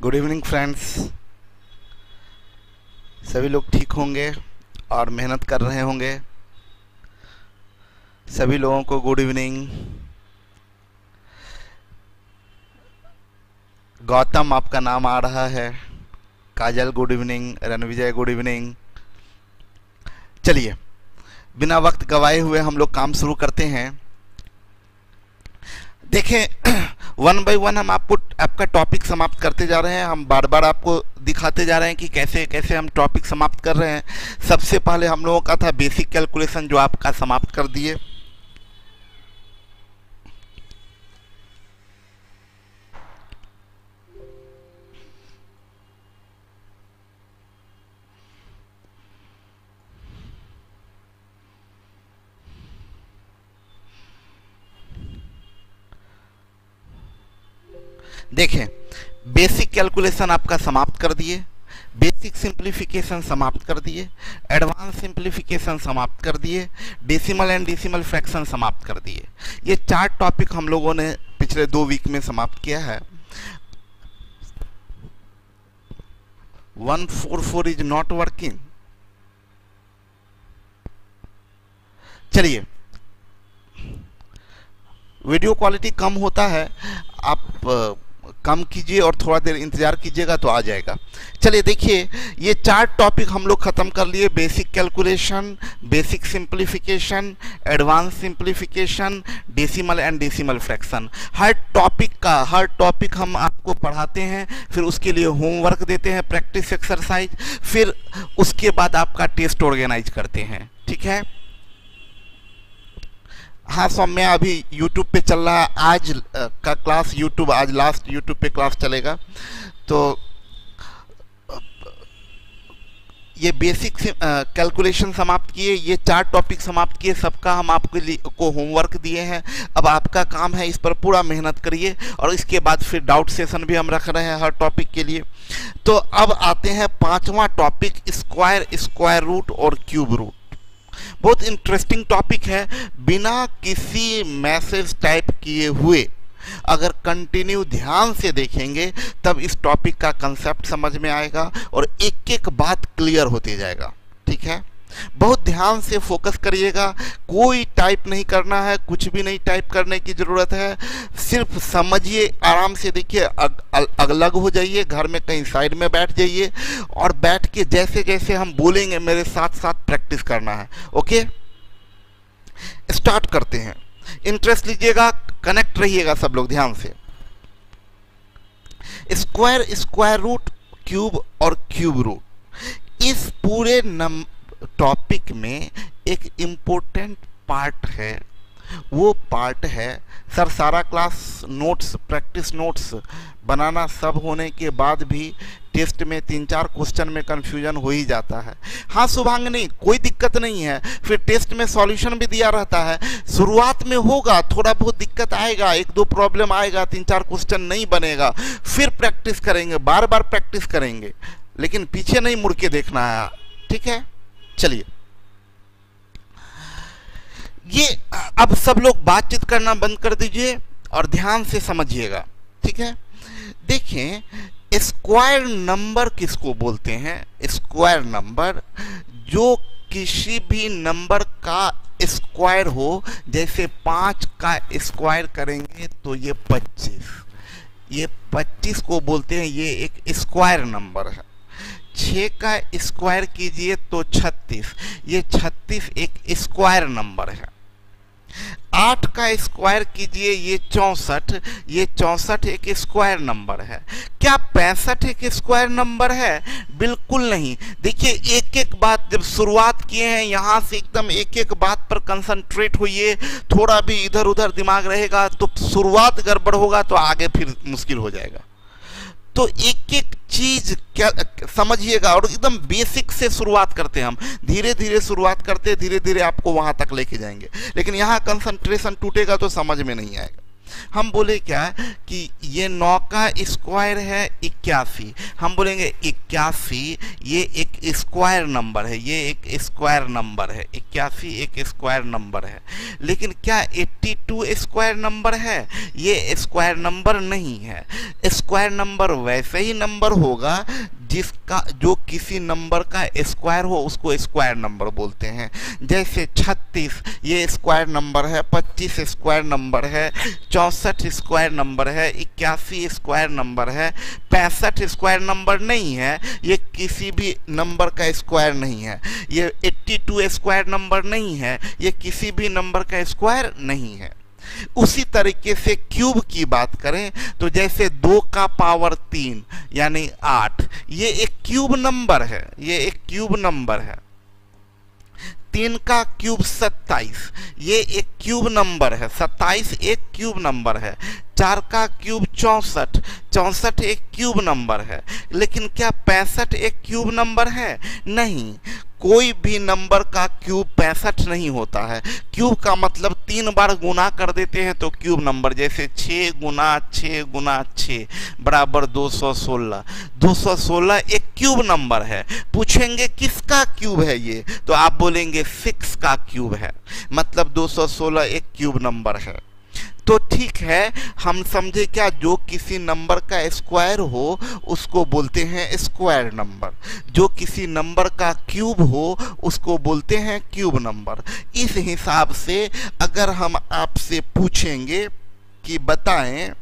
Good evening friends. सभी लोग ठीक होंगे और मेहनत कर रहे होंगे। सभी लोगों को गुड इवनिंग। गौतम आपका नाम आ रहा है। Kajal good evening. Ranvijay good evening. चलिए बिना वक्त गवाए हुए हम लोग काम शुरू करते हैं। देखें वन बाय वन हम आपका टॉपिक समाप्त करते जा रहे हैं। हम बार बार आपको दिखाते जा रहे हैं कि कैसे कैसे हम टॉपिक समाप्त कर रहे हैं। सबसे पहले हम लोगों का था बेसिक कैलकुलेशन, जो आपका समाप्त कर दिए। देखें बेसिक कैलकुलेशन आपका समाप्त कर दिए, बेसिक सिंप्लीफिकेशन समाप्त कर दिए, एडवांस सिंप्लीफिकेशन समाप्त कर दिए, डेसिमल एंड डेसिमल फ्रैक्शन समाप्त कर दिए। ये 4 टॉपिक हम लोगों ने पिछले 2 वीक में समाप्त किया है। 144 इज नॉट वर्किंग। चलिए वीडियो क्वालिटी कम होता है, आप कम कीजिए और थोड़ा देर इंतजार कीजिएगा तो आ जाएगा। चलिए देखिए ये 4 टॉपिक हम लोग खत्म कर लिए। Basic calculation, basic simplification, advance simplification, decimal and decimal fraction. Her topic हम आपको पढ़ाते हैं, फिर उसके लिए होमवर्क देते हैं, प्रैक्टिस एक्सरसाइज, फिर उसके बाद आपका टेस्ट ऑर्गेनाइज करते हैं। ठीक है। हाँ सौम्य अभी YouTube पे चल रहा है। आज का क्लास YouTube, आज लास्ट YouTube पे क्लास चलेगा। तो ये बेसिक कैलकुलेशन समाप्त किए, ये 4 टॉपिक समाप्त किए, सबका हम आपके लिए को होमवर्क दिए हैं। अब आपका काम है इस पर पूरा मेहनत करिए और इसके बाद फिर डाउट सेशन भी हम रख रहे हैं हर टॉपिक के लिए। तो अब आते हैं 5वां टॉपिक, स्क्वायर, स्क्वायर रूट और क्यूब रूट। बहुत इंटरेस्टिंग टॉपिक है। बिना किसी मैसेज टाइप किए हुए अगर कंटिन्यू ध्यान से देखेंगे तब इस टॉपिक का कंसेप्ट समझ में आएगा और एक एक बात क्लियर होती जाएगा। ठीक है, बहुत ध्यान से फोकस करिएगा। कोई टाइप नहीं करना है, कुछ भी नहीं टाइप करने की ज़रूरत है। सिर्फ समझिए, आराम से देखिए, अलग हो जाइए, घर में कहीं साइड में बैठ जाइए और बैठ के जैसे जैसे हम बोलेंगे मेरे साथ साथ प्रैक्टिस करना है। ओके, स्टार्ट करते हैं। इंटरेस्ट लीजिएगा, कनेक्ट रहिएगा सब लोग ध्यान से। स्क्वायर, स्क्वायर रूट, क्यूब और क्यूब रूट, इस पूरे टॉपिक में एक इम्पोर्टेंट पार्ट है। वो पार्ट है, सर सारा क्लास नोट्स, प्रैक्टिस नोट्स बनाना सब होने के बाद भी टेस्ट में 3-4 क्वेश्चन में कंफ्यूजन हो ही जाता है। हाँ शुभांगिनी, कोई दिक्कत नहीं है, फिर टेस्ट में सॉल्यूशन भी दिया रहता है। शुरुआत में होगा, थोड़ा बहुत दिक्कत आएगा, 1-2 प्रॉब्लम आएगा, 3-4 क्वेश्चन नहीं बनेगा, फिर प्रैक्टिस करेंगे, बार बार प्रैक्टिस करेंगे, लेकिन पीछे नहीं मुड़ के देखना है। ठीक है, चलिए ये अब सब लोग बातचीत करना बंद कर दीजिए और ध्यान से समझिएगा। ठीक है, देखें स्क्वायर नंबर किसको बोलते हैं? स्क्वायर नंबर जो किसी भी नंबर का स्क्वायर हो। जैसे 5 का स्क्वायर करेंगे तो ये 25, ये 25 को बोलते हैं, ये एक स्क्वायर नंबर है। 6 का स्क्वायर कीजिए तो 36, ये 36 एक स्क्वायर नंबर है। 8 का स्क्वायर कीजिए, ये 64, ये 64 एक स्क्वायर नंबर है। क्या 65 एक स्क्वायर नंबर है? बिल्कुल नहीं। देखिए एक एक बात, जब शुरुआत किए हैं यहाँ से एकदम एक एक बात पर कंसंट्रेट होइए। थोड़ा भी इधर उधर दिमाग रहेगा तो शुरुआत गड़बड़ होगा तो आगे फिर मुश्किल हो जाएगा। तो एक एक चीज क्या समझिएगा और एकदम बेसिक से शुरुआत करते हैं हम, धीरे धीरे शुरुआत करते, धीरे धीरे आपको वहां तक लेके जाएंगे। लेकिन यहाँ कंसंट्रेशन टूटेगा तो समझ में नहीं आएगा। हम बोले क्या कि ये 9 का स्क्वायर है 81, हम बोलेंगे 81 ये एक स्क्वायर नंबर है, ये एक स्क्वायर नंबर है, 81 एक स्क्वायर नंबर है। लेकिन क्या 82 स्क्वायर नंबर है? ये स्क्वायर नंबर नहीं है। स्क्वायर नंबर वैसे ही नंबर होगा जिसका जो किसी नंबर का स्क्वायर हो उसको स्क्वायर नंबर बोलते हैं। जैसे 36 ये स्क्वायर नंबर है, 25 स्क्वायर नंबर है, 64 स्क्वायर नंबर है, 81 स्क्वायर नंबर है, 65 स्क्वायर नंबर नहीं है, ये किसी भी नंबर का स्क्वायर नहीं है। ये 82 स्क्वायर नंबर नहीं है, ये किसी भी नंबर का स्क्वायर नहीं है। उसी तरीके से क्यूब की बात करें तो जैसे 2 का पावर 3 यानी 8, ये एक क्यूब नंबर है, ये एक क्यूब नंबर है। 3 का क्यूब 27, ये एक क्यूब नंबर है, 27 एक क्यूब नंबर है। 4 का क्यूब 64, 64 एक क्यूब नंबर है। लेकिन क्या 65 एक क्यूब नंबर है? नहीं, कोई भी नंबर का क्यूब 65 नहीं होता है। क्यूब का मतलब 3 बार गुना कर देते हैं तो क्यूब नंबर, जैसे 6 गुना 6 गुना 6 बराबर 216। 216 एक क्यूब नंबर है। पूछेंगे किसका क्यूब है ये, तो आप बोलेंगे 6 का क्यूब है, मतलब 216 एक क्यूब नंबर है। तो ठीक है, हम समझे क्या, जो किसी नंबर का स्क्वायर हो उसको बोलते हैं स्क्वायर नंबर, जो किसी नंबर का क्यूब हो उसको बोलते हैं क्यूब नंबर। इस हिसाब से अगर हम आपसे पूछेंगे कि बताएं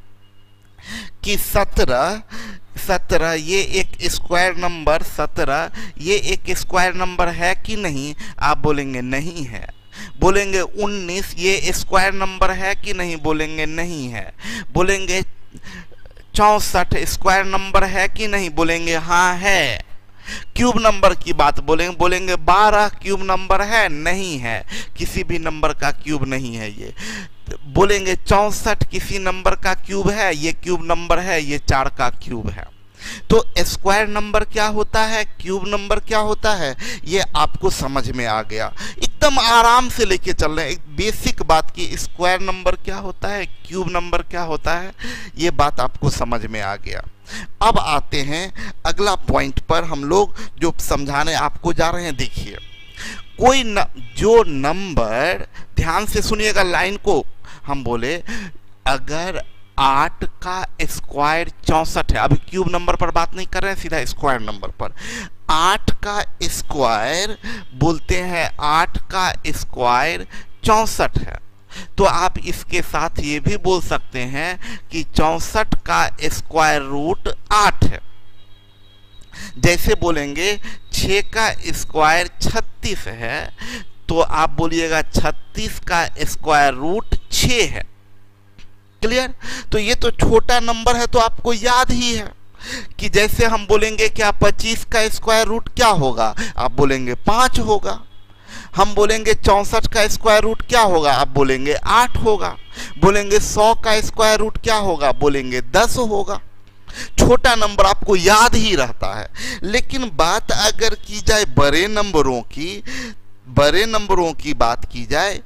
कि 17 ये एक स्क्वायर नंबर, 17 ये एक स्क्वायर नंबर है कि नहीं, आप बोलेंगे नहीं है। बोलेंगे 19 ये स्क्वायर नंबर है कि नहीं, बोलेंगे नहीं है। बोलेंगे 64 स्क्वायर नंबर है कि नहीं, बोलेंगे हाँ है। क्यूब नंबर की बात बोलेंगे 12 क्यूब नंबर है, नहीं है, किसी भी नंबर का क्यूब नहीं है ये। बोलेंगे 64 किसी नंबर का क्यूब है, ये क्यूब नंबर है, ये 4 का क्यूब है। तो स्क्वायर नंबर क्या होता है, क्यूब नंबर क्या होता है, ये आपको समझ में आ गया। एकदम आराम से लेके चल रहे हैं एक बेसिक बात की, स्क्वायर नंबर क्या होता है, क्यूब नंबर क्या होता है, ये बात आपको समझ में आ गया। अब आते हैं अगला पॉइंट पर, हम लोग जो समझाने आपको जा रहे हैं। देखिए कोई जो नंबर, ध्यान से सुनिएगा लाइन को, हम बोले अगर 8 का स्क्वायर 64 है, अभी क्यूब नंबर पर बात नहीं कर रहे हैं, सीधा स्क्वायर नंबर पर। 8 का स्क्वायर बोलते हैं, 8 का स्क्वायर 64 है, तो आप इसके साथ ये भी बोल सकते हैं कि 64 का स्क्वायर रूट 8 है। जैसे बोलेंगे 6 का स्क्वायर 36 है, तो आप बोलिएगा 36 का स्क्वायर रूट 6 है। क्लियर? तो ये तो छोटा नंबर है तो आपको याद ही है कि जैसे हम बोलेंगे क्या 25 का स्क्वायर रूट क्या होगा, आप बोलेंगे 5 होगा। हम बोलेंगे 64 का स्क्वायर रूट क्या होगा, आप बोलेंगे 8 होगा। बोलेंगे 100 का स्क्वायर रूट क्या होगा, बोलेंगे 10 होगा। छोटा नंबर आपको याद ही रहता है। लेकिन बात अगर की जाए बड़े नंबरों की बात की जाए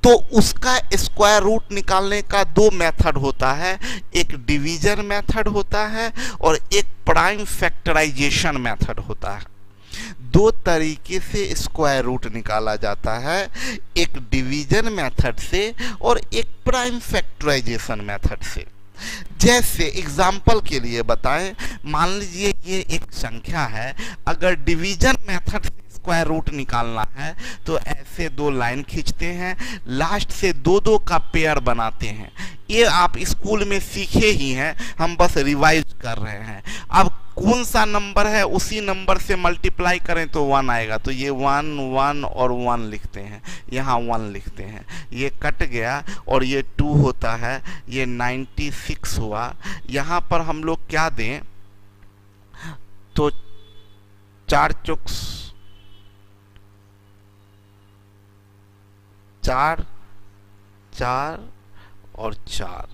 तो उसका स्क्वायर रूट निकालने का 2 मेथड होता है, एक डिवीजन मेथड होता है और एक प्राइम फैक्टराइजेशन मेथड होता है। 2 तरीके से स्क्वायर रूट निकाला जाता है, एक डिवीजन मेथड से और एक प्राइम फैक्टराइजेशन मेथड से। जैसे एग्जाम्पल के लिए बताएं, मान लीजिए ये एक संख्या है, अगर डिवीजन मेथड से स्क्वायर रूट निकालना है तो ऐसे 2 लाइन खींचते हैं, लास्ट से 2-2 का पेयर बनाते हैं। ये आप स्कूल में सीखे ही हैं, हम बस रिवाइज कर रहे हैं। अब कौन सा नंबर है उसी नंबर से मल्टीप्लाई करें तो 1 आएगा, तो ये 1 1 और 1 लिखते हैं, यहाँ 1 लिखते हैं, ये कट गया और ये 2 होता है, ये 96 हुआ। यहाँ पर हम लोग क्या दें, तो 4 चौक 4 4 और 4,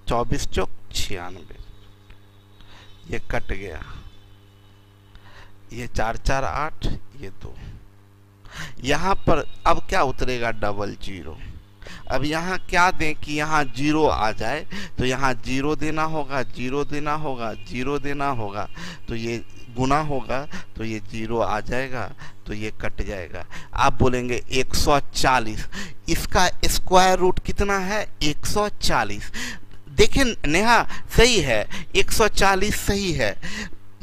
24 चौक 96, ये कट गया, ये 4 4 8, ये 2। यहाँ पर अब क्या उतरेगा, 00। अब यहाँ क्या दें कि यहाँ 0 आ जाए, तो यहाँ 0 देना होगा, 0 देना होगा, 0 देना होगा, तो ये गुना होगा, तो ये 0 आ जाएगा, तो ये कट जाएगा। आप बोलेंगे 140, इसका स्क्वायर रूट कितना है? 140। देखें नेहा, सही है, 140 सही है।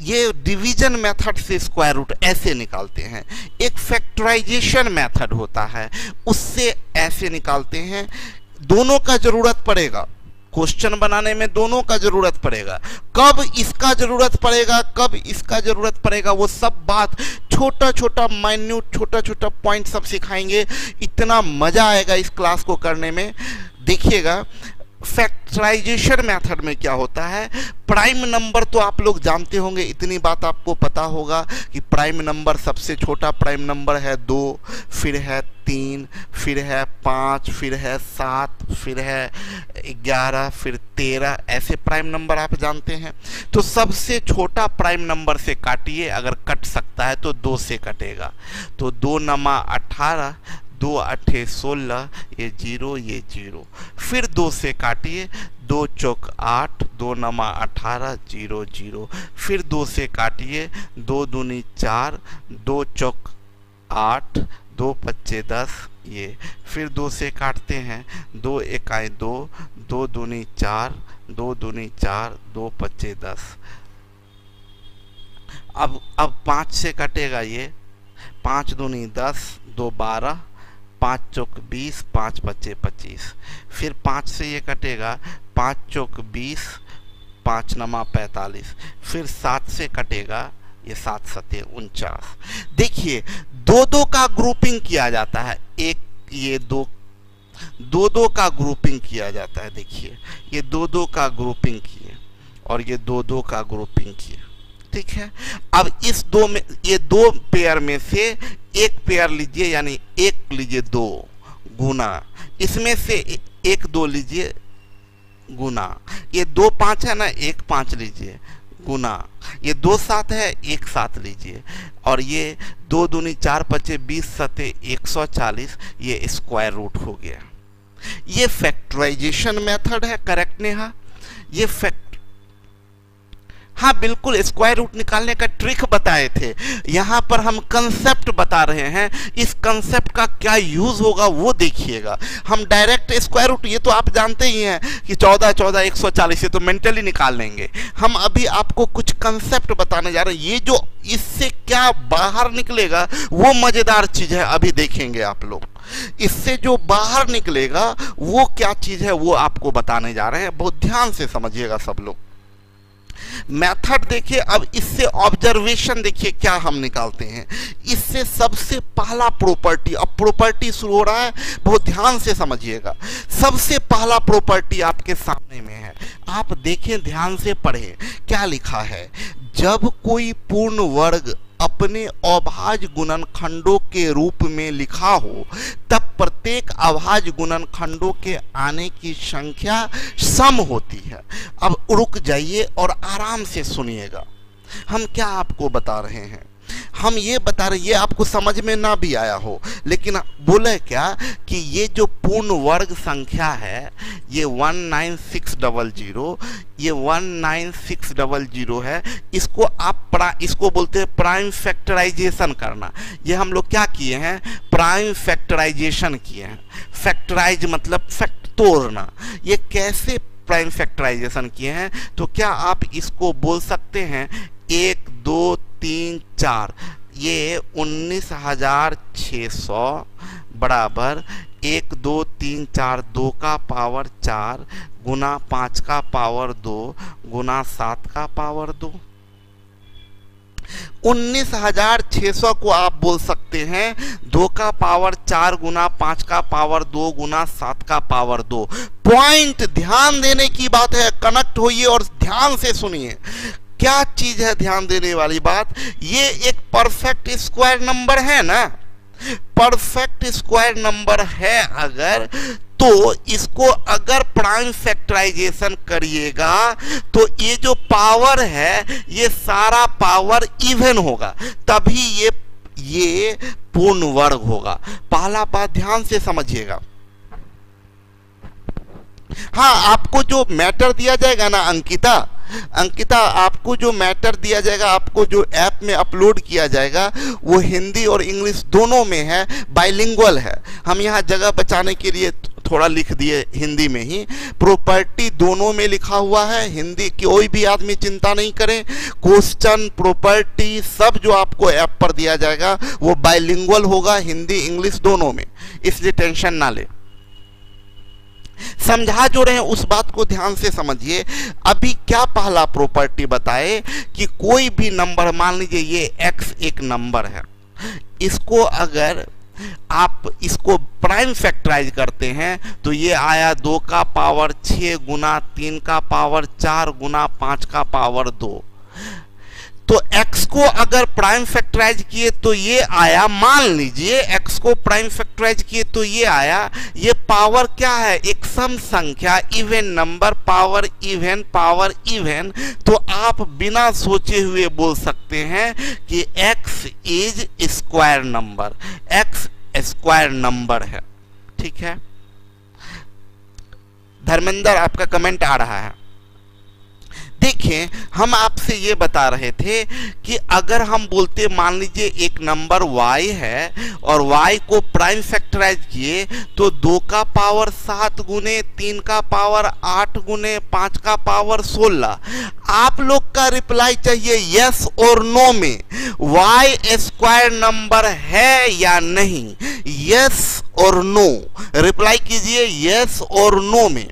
ये डिवीजन मेथड से स्क्वायर रूट ऐसे निकालते हैं। एक फैक्टराइजेशन मेथड होता है, उससे ऐसे निकालते हैं। दोनों का जरूरत पड़ेगा, क्वेश्चन बनाने में दोनों का जरूरत पड़ेगा। कब इसका जरूरत पड़ेगा, कब इसका जरूरत पड़ेगा, वो सब बात छोटा छोटा माइन्यूट छोटा छोटा पॉइंट सब सिखाएंगे। इतना मजा आएगा इस क्लास को करने में, देखिएगा। फैक्टराइजेशन मेथड में क्या होता है, प्राइम नंबर तो आप लोग जानते होंगे, इतनी बात आपको पता होगा कि प्राइम नंबर, सबसे छोटा प्राइम नंबर है 2, फिर है 3, फिर है 5, फिर है 7, फिर है 11, फिर 13, ऐसे प्राइम नंबर आप जानते हैं। तो सबसे छोटा प्राइम नंबर से काटिए, अगर कट सकता है तो 2 से कटेगा, तो 2 नमा 18, 2 8 16, ये 0, ये 0। फिर 2 से काटिए, 2 चौक 8, 2 नमा 18, 0 0। फिर 2 से काटिए, 2 दूनी 4, 2 चौक 8, 2 पच्चे 10, ये। फिर 2 से काटते हैं, 2 एकाई 2, 2 दूनी 4, 2 दूनी 4, 2 पच्चे 10। अब 5 से कटेगा ये, 5 दूनी 10, 2 12, 5 चौक 20, 5 पच्चे 25। फिर 5 से ये कटेगा, 5 चौक 20, 5 नमा 45। फिर 7 से कटेगा, ये 7 सते 49। देखिए 2-2 का ग्रुपिंग किया जाता है, एक ये 2-2 का ग्रुपिंग किया जाता है। देखिए ये 2-2 का ग्रुपिंग किए और ये 2-2 का ग्रुपिंग किए, ठीक है। अब इस 2 में, ये 2 पेयर में से एक पेयर लीजिए, यानी 1 लीजिए 2 गुना, इसमें से 1 2 लीजिए गुना, ये 2 5 है ना, 1 5 लीजिए गुना, ये 2 7 है, 1 7 लीजिए, और ये 2 दूनी 4 पच्चे 20 सते 140, ये स्क्वायर रूट हो गया। ये फैक्टराइजेशन मेथड है, करेक्ट नेहा? ये हाँ बिल्कुल, स्क्वायर रूट निकालने का ट्रिक बताए थे, यहाँ पर हम कंसेप्ट बता रहे हैं। इस कंसेप्ट का क्या यूज होगा वो देखिएगा। हम डायरेक्ट स्क्वायर रूट, ये तो आप जानते ही हैं कि 14 14 140, ये तो मेंटली निकाल लेंगे। हम अभी आपको कुछ कंसेप्ट बताने जा रहे हैं, ये जो इससे क्या बाहर निकलेगा वो मजेदार चीज है, अभी देखेंगे आप लोग। इससे जो बाहर निकलेगा वो क्या चीज है वो आपको बताने जा रहे हैं, बहुत ध्यान से समझिएगा सब लोग। मेथड देखिए, अब इससे ऑब्जर्वेशन देखिए क्या हम निकालते हैं। इससे सबसे पहला प्रॉपर्टी, अब प्रॉपर्टी शुरू हो रहा है, बहुत ध्यान से समझिएगा। सबसे पहला प्रॉपर्टी आपके सामने में है, आप देखें, ध्यान से पढ़ें क्या लिखा है। जब कोई पूर्ण वर्ग अपने अभाज्य गुणनखंडों के रूप में लिखा हो, तब प्रत्येक अभाज्य गुणनखंडों के आने की संख्या सम होती है। अब रुक जाइए और आराम से सुनिएगा, हम क्या आपको बता रहे हैं। हम ये बता रहे, ये आपको समझ में ना भी आया हो, लेकिन बोले क्या कि ये जो पूर्ण वर्ग संख्या है, ये 19600, ये 19600 है, इसको आप इसको बोलते हैं प्राइम फैक्टराइजेशन करना। ये हम लोग क्या किए हैं, प्राइम फैक्टराइजेशन किए हैं। फैक्टराइज मतलब फैक्ट तोड़ना। ये कैसे प्राइम फैक्टराइजेशन किए हैं, तो क्या आप इसको बोल सकते हैं 1 2 3 4, ये 19600 बराबर 1 2 3 4, 2 का पावर 4 गुना 5 का पावर 2 गुना 7 का पावर 2। 19600 को आप बोल सकते हैं 2 का पावर 4 गुना 5 का पावर 2 गुना 7 का पावर 2। पॉइंट ध्यान देने की बात है, कनेक्ट होइए और ध्यान से सुनिए। क्या चीज है ध्यान देने वाली बात, ये एक परफेक्ट स्क्वायर नंबर है ना, परफेक्ट स्क्वायर नंबर है अगर, तो इसको अगर प्राइम फैक्टराइजेशन करिएगा तो ये जो पावर है ये सारा पावर इवन होगा, तभी ये पूर्ण वर्ग होगा। पहला बात ध्यान से समझिएगा। हाँ, आपको जो मैटर दिया जाएगा ना अंकिता, आपको जो मैटर दिया जाएगा, आपको जो ऐप में अपलोड किया जाएगा, वो हिंदी और इंग्लिश दोनों में है, बाइलिंगुअल है। हम यहाँ जगह बचाने के लिए थोड़ा लिख दिए हिंदी में ही। प्रॉपर्टी दोनों में लिखा हुआ है, हिंदी कोई भी आदमी चिंता नहीं करें। क्वेश्चन, प्रॉपर्टी सब जो आपको ऐप पर दिया जाएगा वो बाइलिंगुअल होगा, हिंदी इंग्लिश दोनों में, इसलिए टेंशन ना ले। समझा जो रहे हैं उस बात को ध्यान से समझिए। अभी क्या पहला प्रॉपर्टी बताए कि कोई भी नंबर, मान लीजिए ये x एक नंबर है, इसको अगर आप इसको प्राइम फैक्टराइज करते हैं तो ये आया 2 का पावर 6 गुना 3 का पावर 4 गुना 5 का पावर 2। तो x को अगर प्राइम फैक्टराइज किए तो ये आया, मान लीजिए x को प्राइम फैक्टराइज किए तो ये आया। ये पावर क्या है? एक सम संख्या, इवन नंबर, पावर इवन। तो आप बिना सोचे हुए बोल सकते हैं कि x is square number, x square number है। ठीक है, धर्मेंद्र आपका कमेंट आ रहा है। देखिए, हम आपसे ये बता रहे थे कि अगर हम बोलते, मान लीजिए एक नंबर y है और y को प्राइम फैक्टराइज किए तो 2 का पावर 7 गुने 3 का पावर 8 गुने 5 का पावर 16। आप लोग का रिप्लाई चाहिए यस और नो में, y स्क्वायर नंबर है या नहीं। यस और नो रिप्लाई कीजिए, यस और नो में।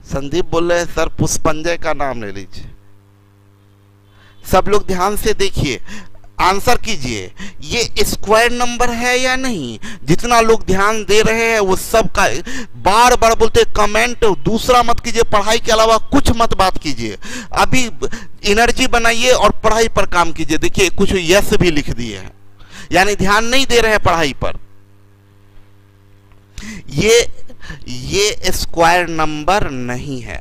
संदीप बोल रहे हैं सर पुष्पंजय का नाम ले लीजिए। सब लोग ध्यान से देखिए, आंसर कीजिए, ये स्क्वायर नंबर है या नहीं। जितना लोग ध्यान दे रहे हैं वो सब का बार बार बोलते कमेंट दूसरा मत कीजिए, पढ़ाई के अलावा कुछ मत बात कीजिए। अभी एनर्जी बनाइए और पढ़ाई पर काम कीजिए। देखिए कुछ यस भी लिख दिए हैं, यानी ध्यान नहीं दे रहे हैं पढ़ाई पर। ये स्क्वायर नंबर नहीं है।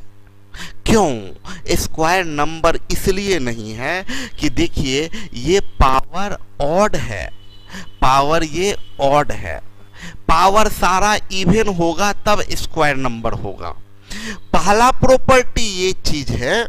क्यों स्क्वायर नंबर? इसलिए नहीं है कि देखिए ये पावर ऑड है, पावर ये ऑड है, पावर सारा इवन होगा तब स्क्वायर नंबर होगा। पहला प्रॉपर्टी ये चीज है।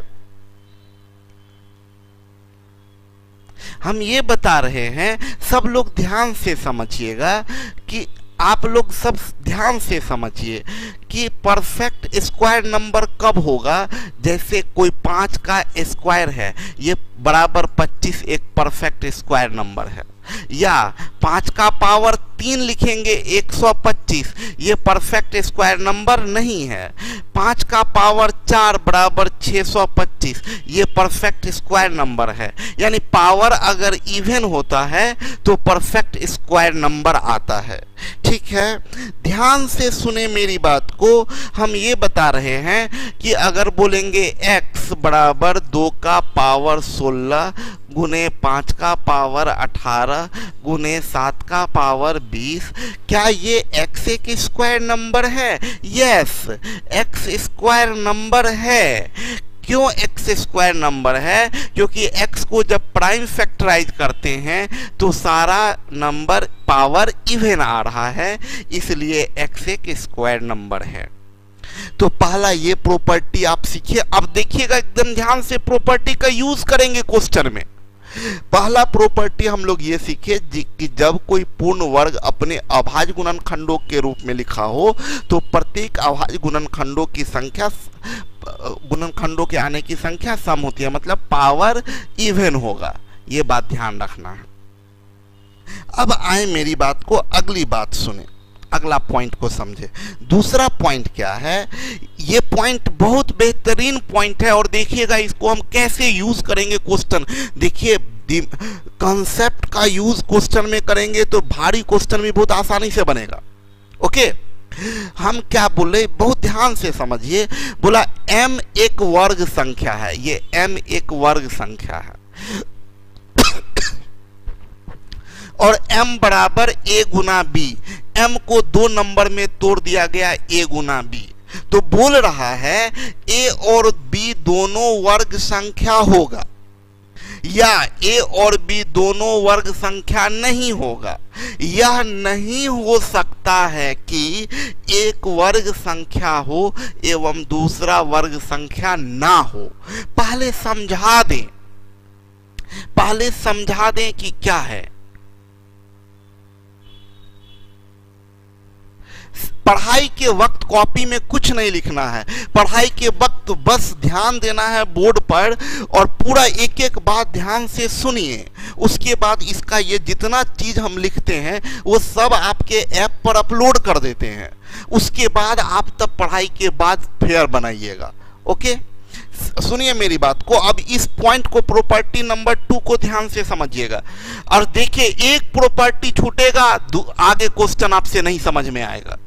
हम ये बता रहे हैं, सब लोग ध्यान से समझिएगा कि आप लोग सब ध्यान से समझिए कि परफेक्ट स्क्वायर नंबर कब होगा। जैसे कोई 5 का स्क्वायर है, ये बराबर 25 एक परफेक्ट स्क्वायर नंबर है। या 5 का पावर 3 लिखेंगे 125, ये परफेक्ट स्क्वायर नंबर नहीं है। 5 का पावर 4 बराबर 625, ये परफेक्ट स्क्वायर नंबर है। यानी पावर अगर इवन होता है तो परफेक्ट स्क्वायर नंबर आता है। ठीक है, ध्यान से सुने मेरी बात को। हम ये बता रहे हैं कि अगर बोलेंगे x बराबर 2 का पावर 16 गुने 5 का पावर 18 गुने 7 का पावर 20, क्या ये x एक स्क्वायर नंबर है? यस, x स्क्वायर नंबर है। क्यों x स्क्वायर नंबर है? क्योंकि x को जब प्राइम फैक्टराइज करते हैं तो सारा नंबर पावर इवन आ रहा है, इसलिए x एक स्क्वायर नंबर है। तो पहला ये प्रॉपर्टी आप सीखिए। अब देखिएगा एकदम ध्यान से, प्रॉपर्टी का यूज करेंगे क्वेश्चन में। पहला प्रॉपर्टी हम लोग ये सीखे कि जब कोई पूर्ण वर्ग अपने अभाज्य गुणनखंडों के रूप में लिखा हो तो प्रत्येक अभाज्य गुणनखंडों की संख्या, गुणनखंडों के आने की संख्या सम होती है, मतलब पावर इवन होगा। ये बात ध्यान रखना है। अब आए मेरी बात को, अगली बात सुने, अगला पॉइंट को समझे। दूसरा पॉइंट क्या है? ये पॉइंट बहुत बेहतरीन पॉइंट है और देखिएगा इसको हम कैसे यूज करेंगे क्वेश्चन। देखिए कॉन्सेप्ट का यूज क्वेश्चन में करेंगे तो भारी क्वेश्चन भी बहुत आसानी से बनेगा। ओके, हम क्या बोले, बहुत ध्यान से समझिए। बोला m एक वर्ग संख्या है, ये m एक वर्ग संख्या है और m बराबर a गुना b। m को 2 नंबर में तोड़ दिया गया, a गुना b। तो बोल रहा है a और b दोनों वर्ग संख्या होगा। या ए और बी दोनों वर्ग संख्या नहीं होगा। यह नहीं हो सकता है कि एक वर्ग संख्या हो एवं दूसरा वर्ग संख्या ना हो। पहले समझा दें कि क्या है। पढ़ाई के वक्त कॉपी में कुछ नहीं लिखना है। पढ़ाई के वक्त बस ध्यान देना है बोर्ड पर और पूरा एक एक बात ध्यान से सुनिए। उसके बाद इसका ये जितना चीज हम लिखते हैं वो सब आपके ऐप पर अपलोड कर देते हैं। उसके बाद आप तब पढ़ाई के बाद फेयर बनाइएगा। ओके, सुनिए मेरी बात को। अब इस पॉइंट को, प्रॉपर्टी नंबर 2 को ध्यान से समझिएगा और देखिए, एक प्रॉपर्टी छूटेगा, आगे क्वेश्चन आपसे नहीं समझ में आएगा।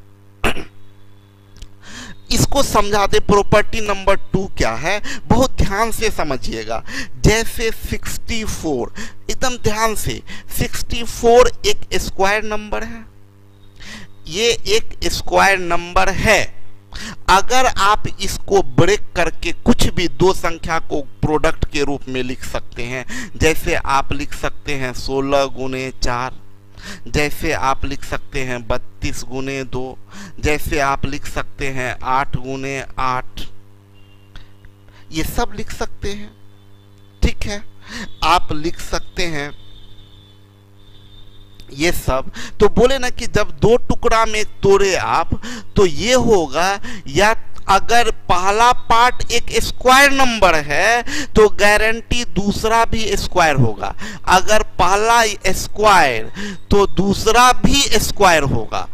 इसको समझा दे। प्रॉपर्टी नंबर 2 क्या है, बहुत ध्यान से समझिएगा। जैसे 64, एकदम ध्यान से, 64 एक स्क्वायर नंबर है। ये एक स्क्वायर नंबर है। अगर आप इसको ब्रेक करके कुछ भी दो संख्या को प्रोडक्ट के रूप में लिख सकते हैं, जैसे आप लिख सकते हैं 16 गुने 4, जैसे आप लिख सकते हैं 32 गुने 2, जैसे आप लिख सकते हैं 8 गुने 8, ये सब लिख सकते हैं। ठीक है, आप लिख सकते हैं ये सब। तो बोले ना कि जब दो टुकड़ा में तोड़े आप, तो ये होगा, या अगर पहला पार्ट एक स्क्वायर नंबर है तो गारंटी दूसरा भी स्क्वायर होगा। अगर पहला स्क्वायर तो दूसरा भी स्क्वायर होगा।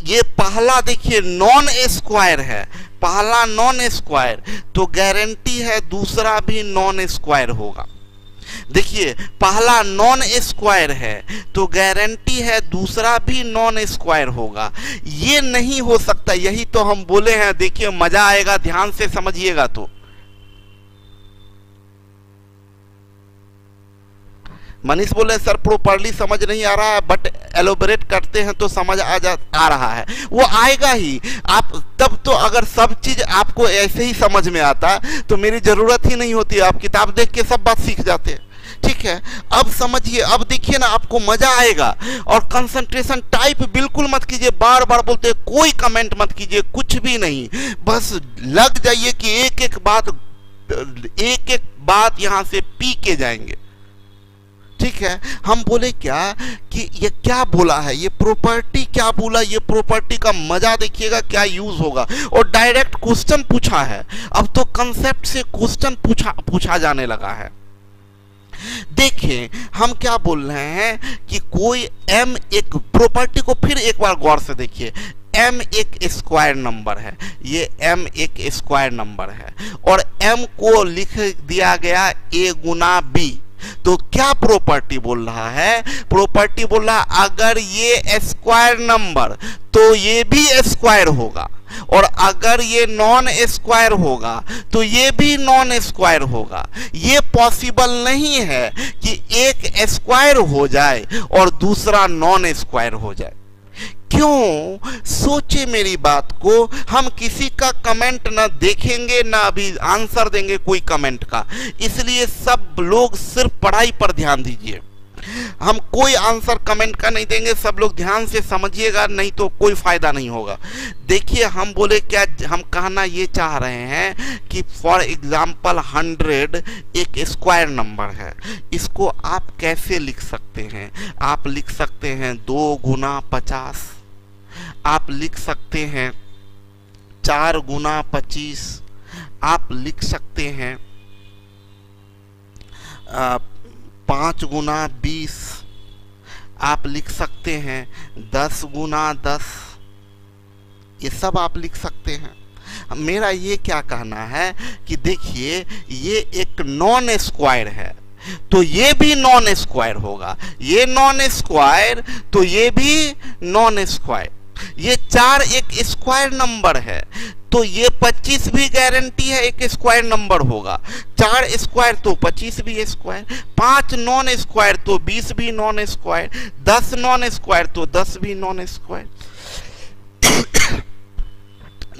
ये पहला देखिए नॉन स्क्वायर है, पहला नॉन स्क्वायर, तो गारंटी है दूसरा भी नॉन स्क्वायर होगा। देखिए, पहला नॉन स्क्वायर है तो गारंटी है दूसरा भी नॉन स्क्वायर होगा। ये नहीं हो सकता, यही तो हम बोले हैं। देखिए, मजा आएगा, ध्यान से समझिएगा। तो मनीष बोले सर प्रॉपर्ली समझ नहीं आ रहा है, बट एलोबरेट करते हैं तो समझ आ रहा है। वो आएगा ही। आप तब तो अगर सब चीज आपको ऐसे ही समझ में आता तो मेरी जरूरत ही नहीं होती, आप किताब देख के सब बात सीख जाते। ठीक है, अब समझिए, अब देखिए ना, आपको मजा आएगा। और कंसंट्रेशन टाइप बिल्कुल मत कीजिए, बार बार बोलते, कोई कमेंट मत कीजिए, कुछ भी नहीं, बस लग जाइए कि एक एक बात यहां से पी के जाएंगे। ठीक है, हम बोले क्या कि ये क्या बोला है, ये प्रॉपर्टी क्या बोला, ये प्रॉपर्टी का मजा देखिएगा क्या यूज होगा। और डायरेक्ट क्वेश्चन पूछा है, अब तो कंसेप्ट से क्वेश्चन पूछा जाने लगा है। देखिए, हम क्या बोल रहे हैं कि कोई m एक प्रॉपर्टी को फिर एक बार गौर से देखिए। m एक स्क्वायर नंबर है, ये m एक स्क्वायर नंबर है और m को लिख दिया गया a गुना b। तो क्या प्रॉपर्टी बोल रहा है, प्रॉपर्टी बोल रहा है अगर ये स्क्वायर नंबर तो ये भी स्क्वायर होगा, और अगर ये नॉन स्क्वायर होगा तो ये भी नॉन स्क्वायर होगा। ये पॉसिबल नहीं है कि एक स्क्वायर हो जाए और दूसरा नॉन स्क्वायर हो जाए। क्यों? सोचे मेरी बात को। हम किसी का कमेंट ना देखेंगे ना अभी आंसर देंगे कोई कमेंट का, इसलिए सब लोग सिर्फ पढ़ाई पर ध्यान दीजिए। हम कोई आंसर कमेंट का नहीं देंगे, सब लोग ध्यान से समझिएगा, नहीं तो कोई फायदा नहीं होगा। देखिए, हम बोले क्या, हम कहना ये चाह रहे हैं कि फॉर एग्जाम्पल 100 एक स्क्वायर नंबर है। इसको आप कैसे लिख सकते हैं? आप लिख सकते हैं 2 गुना 50, आप लिख सकते हैं 4 गुना 25, आप लिख सकते हैं 5 गुना 20, आप लिख सकते हैं 10 गुना 10, ये सब आप लिख सकते हैं। मेरा ये क्या कहना है कि देखिए, ये एक नॉन स्क्वायर है तो ये भी नॉन स्क्वायर होगा, ये नॉन स्क्वायर तो ये भी नॉन स्क्वायर। ये 4 एक स्क्वायर नंबर है तो ये 25 भी गारंटी है एक स्क्वायर नंबर होगा। 4 स्क्वायर तो 25 भी स्क्वायर, 5 नॉन स्क्वायर तो 20 भी नॉन स्क्वायर, 10 नॉन स्क्वायर तो 10 भी नॉन स्क्वायर।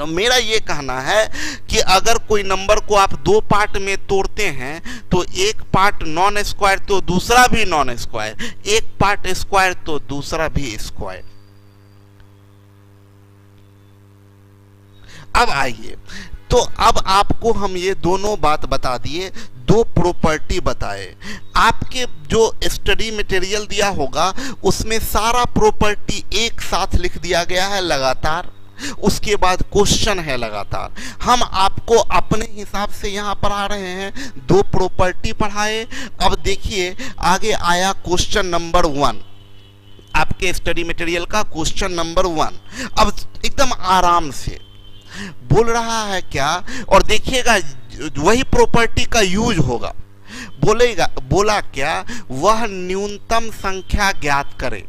तो मेरा ये कहना है कि अगर कोई नंबर को आप दो पार्ट में तोड़ते हैं तो एक पार्ट नॉन स्क्वायर तो दूसरा भी नॉन स्क्वायर, एक पार्ट स्क्वायर तो दूसरा भी स्क्वायर। अब आइए, तो अब आपको हम ये दोनों बात बता दिए, दो प्रॉपर्टी बताए। आपके जो स्टडी मटेरियल दिया होगा उसमें सारा प्रॉपर्टी एक साथ लिख दिया गया है लगातार, उसके बाद क्वेश्चन है लगातार। हम आपको अपने हिसाब से यहाँ पढ़ा रहे हैं, दो प्रॉपर्टी पढ़ाए। अब देखिए आगे आया क्वेश्चन नंबर 1, आपके स्टडी मटेरियल का क्वेश्चन नंबर 1। अब एकदम आराम से बोल रहा है क्या, और देखिएगा वही प्रॉपर्टी का यूज होगा। बोला क्या, वह न्यूनतम संख्या ज्ञात करे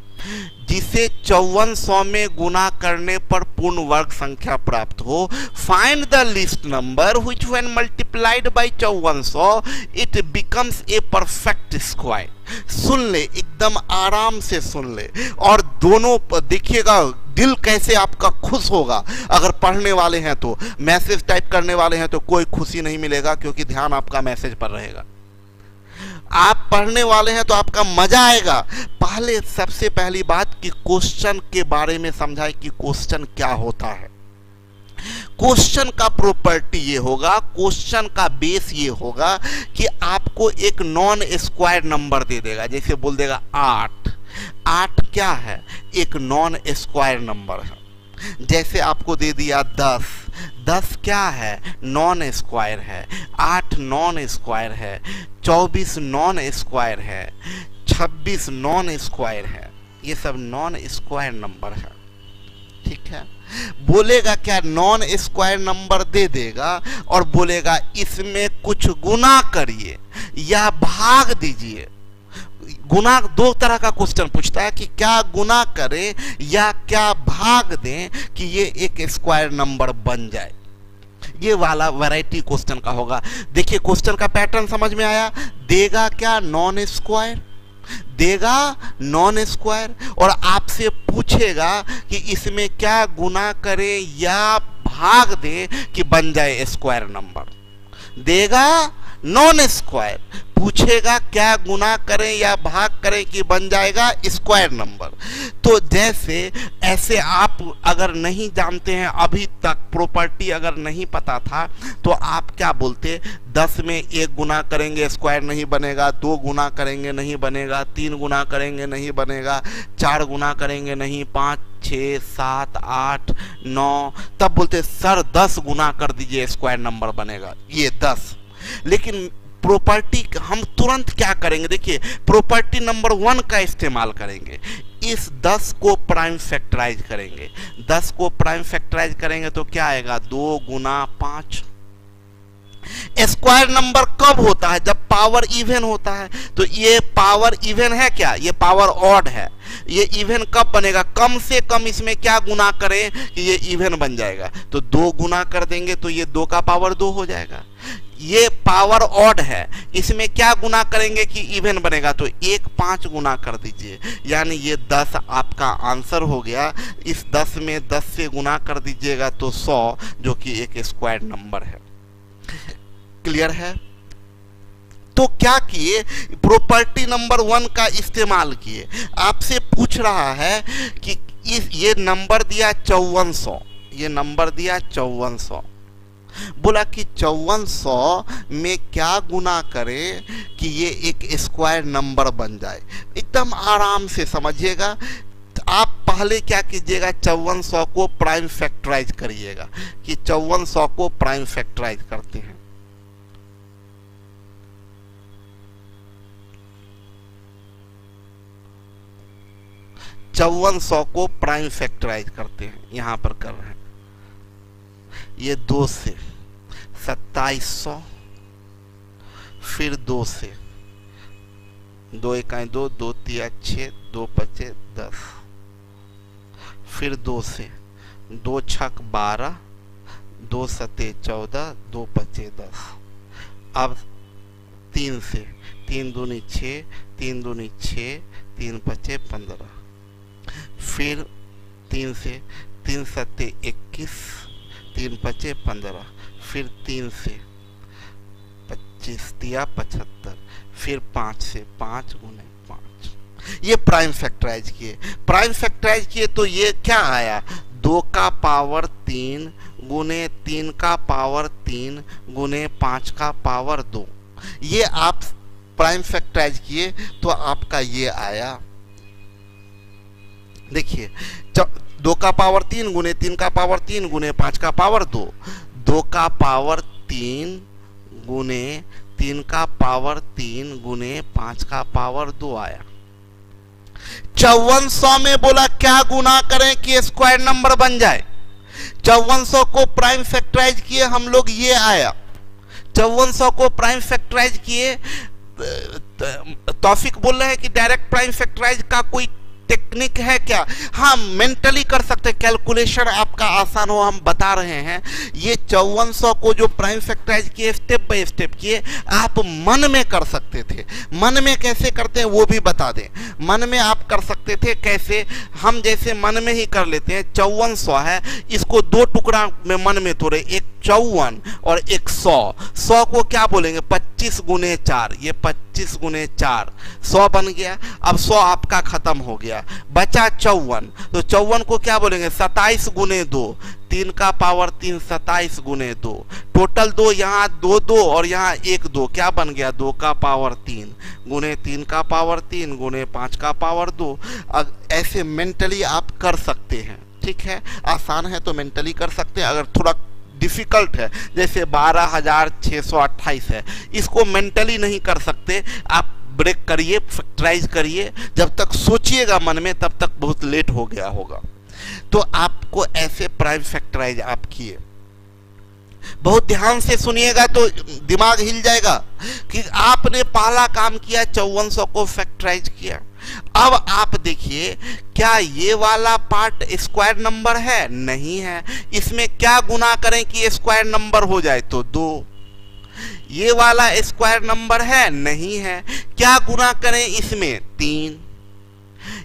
जिसे 5400 में गुना करने पर पूर्ण वर्ग संख्या प्राप्त हो। Find the least number which when multiplied by 5400 it becomes a perfect square. सुन ले, एकदम आराम से सुन ले, और दोनों देखिएगा दिल कैसे आपका खुश होगा। अगर पढ़ने वाले हैं तो, मैसेज टाइप करने वाले हैं तो कोई खुशी नहीं मिलेगा, क्योंकि ध्यान आपका मैसेज पर रहेगा। आप पढ़ने वाले हैं तो आपका मजा आएगा। पहले सबसे पहली बात कि क्वेश्चन के बारे में समझाए कि क्वेश्चन क्या होता है। क्वेश्चन का प्रॉपर्टी ये होगा, क्वेश्चन का बेस ये होगा कि आपको एक नॉन स्क्वायर नंबर दे देगा। जैसे बोल देगा 8, 8 क्या है, एक नॉन स्क्वायर नंबर है। जैसे आपको दे दिया 10, 10 क्या है, नॉन स्क्वायर है। 8 नॉन स्क्वायर है, 24 नॉन स्क्वायर है, 26 नॉन स्क्वायर है। ये सब नॉन स्क्वायर नंबर है, ठीक है। बोलेगा क्या, नॉन स्क्वायर नंबर दे देगा और बोलेगा इसमें कुछ गुना करिए या भाग दीजिए। गुना, दो तरह का क्वेश्चन पूछता है कि क्या गुना करें या क्या भाग दें कि ये एक स्क्वायर नंबर बन जाए। ये वाला वैरायटी क्वेश्चन का होगा। देखिए क्वेश्चन का पैटर्न समझ में आया। देगा क्या, नॉन स्क्वायर, देगा नॉन स्क्वायर, और आपसे पूछेगा कि इसमें क्या गुना करें या भाग दें कि बन जाए स्क्वायर नंबर। देगा नॉन स्क्वायर, पूछेगा क्या गुना करें या भाग करें कि बन जाएगा स्क्वायर नंबर। तो जैसे ऐसे आप अगर नहीं जानते हैं अभी तक, प्रॉपर्टी अगर नहीं पता था, तो आप क्या बोलते, 10 में 1 गुना करेंगे स्क्वायर नहीं बनेगा, 2 गुना करेंगे नहीं बनेगा, 3 गुना करेंगे नहीं बनेगा, 4 गुना करेंगे नहीं, 5, 6, 7, 8, 9, तब बोलते सर 10 गुना कर दीजिए स्क्वायर नंबर बनेगा, ये 10। लेकिन प्रॉपर्टी हम तुरंत क्या करेंगे, देखिए प्रॉपर्टी नंबर 1 का इस्तेमाल करेंगे। इस 10 को प्राइम फैक्टराइज करेंगे। 10 को प्राइम फैक्टराइज करेंगे तो क्या आएगा, 2 गुना 5। स्क्वायर नंबर कब होता है, जब पावर इवन होता है। तो ये पावर इवन है क्या, ये पावर ऑड है। ये इवन कब बनेगा, कम से कम इसमें क्या गुना करें कि ये इवन बन जाएगा। तो 2 गुना कर देंगे तो ये 2 का पावर 2 हो जाएगा। ये पावर ऑड है, इसमें क्या गुना करेंगे कि इवन बनेगा, तो 1 5 गुना कर दीजिए, यानी ये 10 आपका आंसर हो गया। इस 10 में 10 से गुना कर दीजिएगा तो 100, जो कि एक स्क्वायर नंबर है। क्लियर है। तो क्या किए, प्रॉपर्टी नंबर 1 का इस्तेमाल किए। आपसे पूछ रहा है कि ये नंबर दिया 5400, ये नंबर दिया 5400, बोला कि 5400 में क्या गुना करें कि ये एक स्क्वायर नंबर बन जाए। एकदम आराम से समझिएगा। आप पहले क्या कीजिएगा, 5400 को प्राइम फैक्टराइज करिएगा, कि 5400 को प्राइम फैक्टराइज करते हैं। चौवन 100 को प्राइम फैक्टराइज करते हैं, यहां पर कर रहे हैं। ये 2 से 2700, फिर 2 से 2 1 2, 2 3 6, 2 5 10, फिर 2 से 2 6 12, 2 7 14, 2 5 10। अब 3 से 3 दूनी 6, 3 दूनी 6, 3 5 15, फिर 3 से 3 7 21, 3 पचे 15, फिर 3 से 25 दिया 75, फिर 5 से 5 गुने 5। ये प्राइम फैक्टराइज किए। प्राइम फैक्टराइज किए तो ये क्या आया, 2 का पावर 3 गुने 3 का पावर 3 गुने 5 का पावर 2। ये आप प्राइम फैक्टराइज किए तो आपका ये आया, देखिए 2 का पावर 3 गुने 3 का पावर 3 गुने 5 का पावर 2, 2 का पावर 3 गुने 3 का पावर 3 गुने 5 का पावर 2 आया। 5400 में बोला क्या गुना करें कि स्क्वायर नंबर बन जाए। 5400 को प्राइम फैक्टराइज किए हम लोग, ये आया। 5400 को प्राइम फैक्टराइज किए। तौफिक बोल रहे हैं कि डायरेक्ट प्राइम फैक्टराइज का कोई टेक्निक है क्या? हाँ, मेंटली कर सकते, कैलकुलेशन आपका आसान हो, हम बता रहे हैं। ये 5400 को जो प्राइम फैक्टराइज किए, स्टेप बाय स्टेप किए, आप मन में कर सकते थे। मन में कैसे करते हैं वो भी बता दें। मन में आप कर सकते थे कैसे, हम जैसे मन में ही कर लेते हैं। 5400 है, इसको 2 टुकड़ा में मन में तोड़े, एक 54 और एक 100। 100 को क्या बोलेंगे, 25 गुने 4, ये 25 गुने 4 100 बन गया। अब 100 आपका खत्म हो गया, बचा 54, तो 54 को क्या बोलेंगे, 27 गुने 2, 3 का पावर 3 27 गुने 2, टोटल 2, यहाँ 2 2 और यहाँ 1 2, क्या बन गया, 2 का पावर 3 गुने 3 का पावर 3 गुने 5 का पावर 2। ऐसे मेंटली आप कर सकते हैं, ठीक है। आसान है तो मेंटली कर सकते हैं। अगर थोड़ा डिफिकल्ट है, जैसे 12628 है, इसको मेंटली नहीं कर सकते, आप ब्रेक करिए, फैक्टराइज करिए। जब तक सोचिएगा मन में तब तक बहुत लेट हो गया होगा। तो आपको ऐसे प्राइम फैक्टराइज आप किए, बहुत ध्यान से सुनिएगा तो दिमाग हिल जाएगा कि आपने पहला काम किया, 5400 को फैक्टराइज किया। अब आप देखिए, क्या ये वाला पार्ट स्क्वायर नंबर है? नहीं है। इसमें क्या गुना करें कि स्क्वायर नंबर हो जाए, तो 2। ये वाला स्क्वायर नंबर है? नहीं है। क्या गुना करें इसमें, 3।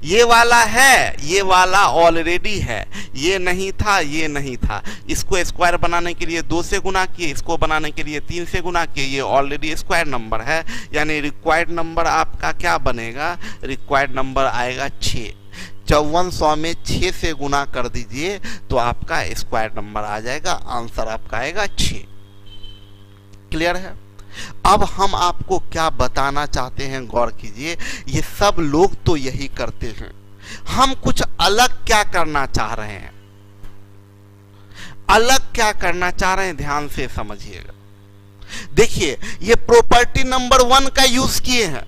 ये वाला है, ये वाला ऑलरेडी है, ये नहीं था, ये नहीं था। इसको स्क्वायर बनाने के लिए 2 से गुना किए, इसको बनाने के लिए 3 से गुना किए, ये ऑलरेडी स्क्वायर नंबर है। यानी रिक्वायर्ड नंबर आपका क्या बनेगा, रिक्वायर्ड नंबर आएगा 6। 5400 में 6 से गुना कर दीजिए तो आपका स्क्वायर नंबर आ जाएगा, आंसर आपका आएगा 6। क्लियर है? अब हम आपको क्या बताना चाहते हैं, गौर कीजिए। ये सब लोग तो यही करते हैं, हम कुछ अलग क्या करना चाह रहे हैं। अलग क्या करना चाह रहे हैं, ध्यान से समझिएगा। देखिए, ये प्रॉपर्टी नंबर 1 का यूज किए हैं।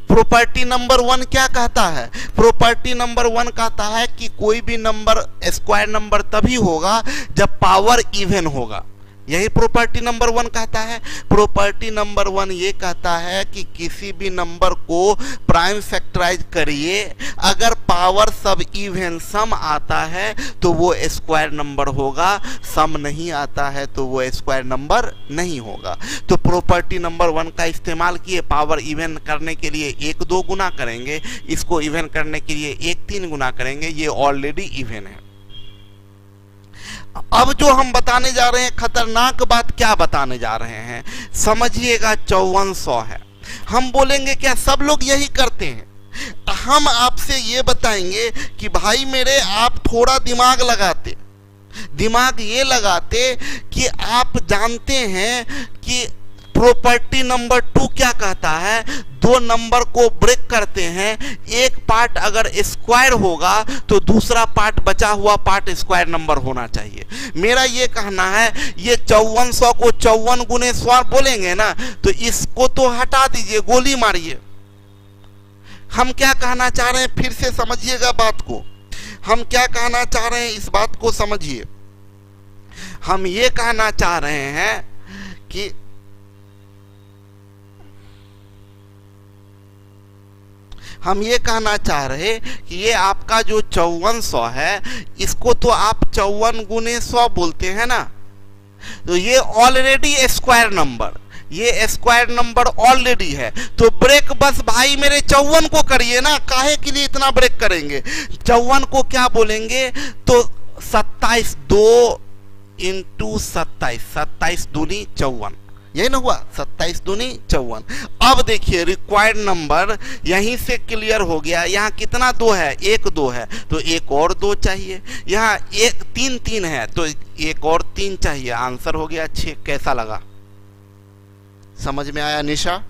प्रॉपर्टी नंबर 1 क्या कहता है? प्रॉपर्टी नंबर 1 कहता है कि कोई भी नंबर स्क्वायर नंबर तभी होगा जब पावर इवन होगा। यही प्रॉपर्टी नंबर 1 कहता है। प्रॉपर्टी नंबर 1 ये कहता है कि किसी भी नंबर को प्राइम फैक्टराइज करिए, अगर पावर सब इवन सम आता है तो वो स्क्वायर नंबर होगा, सम नहीं आता है तो वो स्क्वायर नंबर नहीं होगा। तो प्रॉपर्टी नंबर 1 का इस्तेमाल किए, पावर इवन करने के लिए 1 2 गुना करेंगे, इसको इवन करने के लिए 1 3 गुना करेंगे, ये ऑलरेडी इवन है। अब जो हम बताने जा रहे हैं, खतरनाक बात क्या बताने जा रहे हैं, समझिएगा। 5400 है, हम बोलेंगे क्या सब लोग यही करते हैं। हम आपसे ये बताएंगे कि भाई मेरे, आप थोड़ा दिमाग लगाते। दिमाग ये लगाते कि आप जानते हैं कि प्रॉपर्टी नंबर 2 क्या कहता है, 2 नंबर को ब्रेक करते हैं, एक पार्ट अगर स्क्वायर होगा तो दूसरा पार्ट, बचा हुआ पार्ट स्क्वायर नंबर होना चाहिए। मेरा ये कहना है, ये 5400 को 54 गुने 100 बोलेंगे ना, तो इसको तो हटा दीजिए, गोली मारिए। हम क्या कहना चाह रहे हैं, फिर से समझिएगा बात को। हम क्या कहना चाह रहे हैं, इस बात को समझिए। हम ये कहना चाह रहे हैं कि हम ये कहना चाह रहे कि ये आपका जो 5400 है, इसको तो आप 54 गुने 100 बोलते हैं ना, तो ये ऑलरेडी स्क्वायर नंबर, ये स्क्वायर नंबर ऑलरेडी है। तो ब्रेक बस भाई मेरे 54 को करिए ना, काहे के लिए इतना ब्रेक करेंगे। 54 को क्या बोलेंगे, तो 27 2 इंटू 27, 27 दूनी 54, यही ना हुआ, 27 दूनी 54। अब देखिए रिक्वायर्ड नंबर यहीं से क्लियर हो गया। यहाँ कितना 2 है, 1 2 है, तो एक और 2 चाहिए। यहाँ 1 3 3 है, तो एक और 3 चाहिए। आंसर हो गया 6। कैसा लगा, समझ में आया निशा?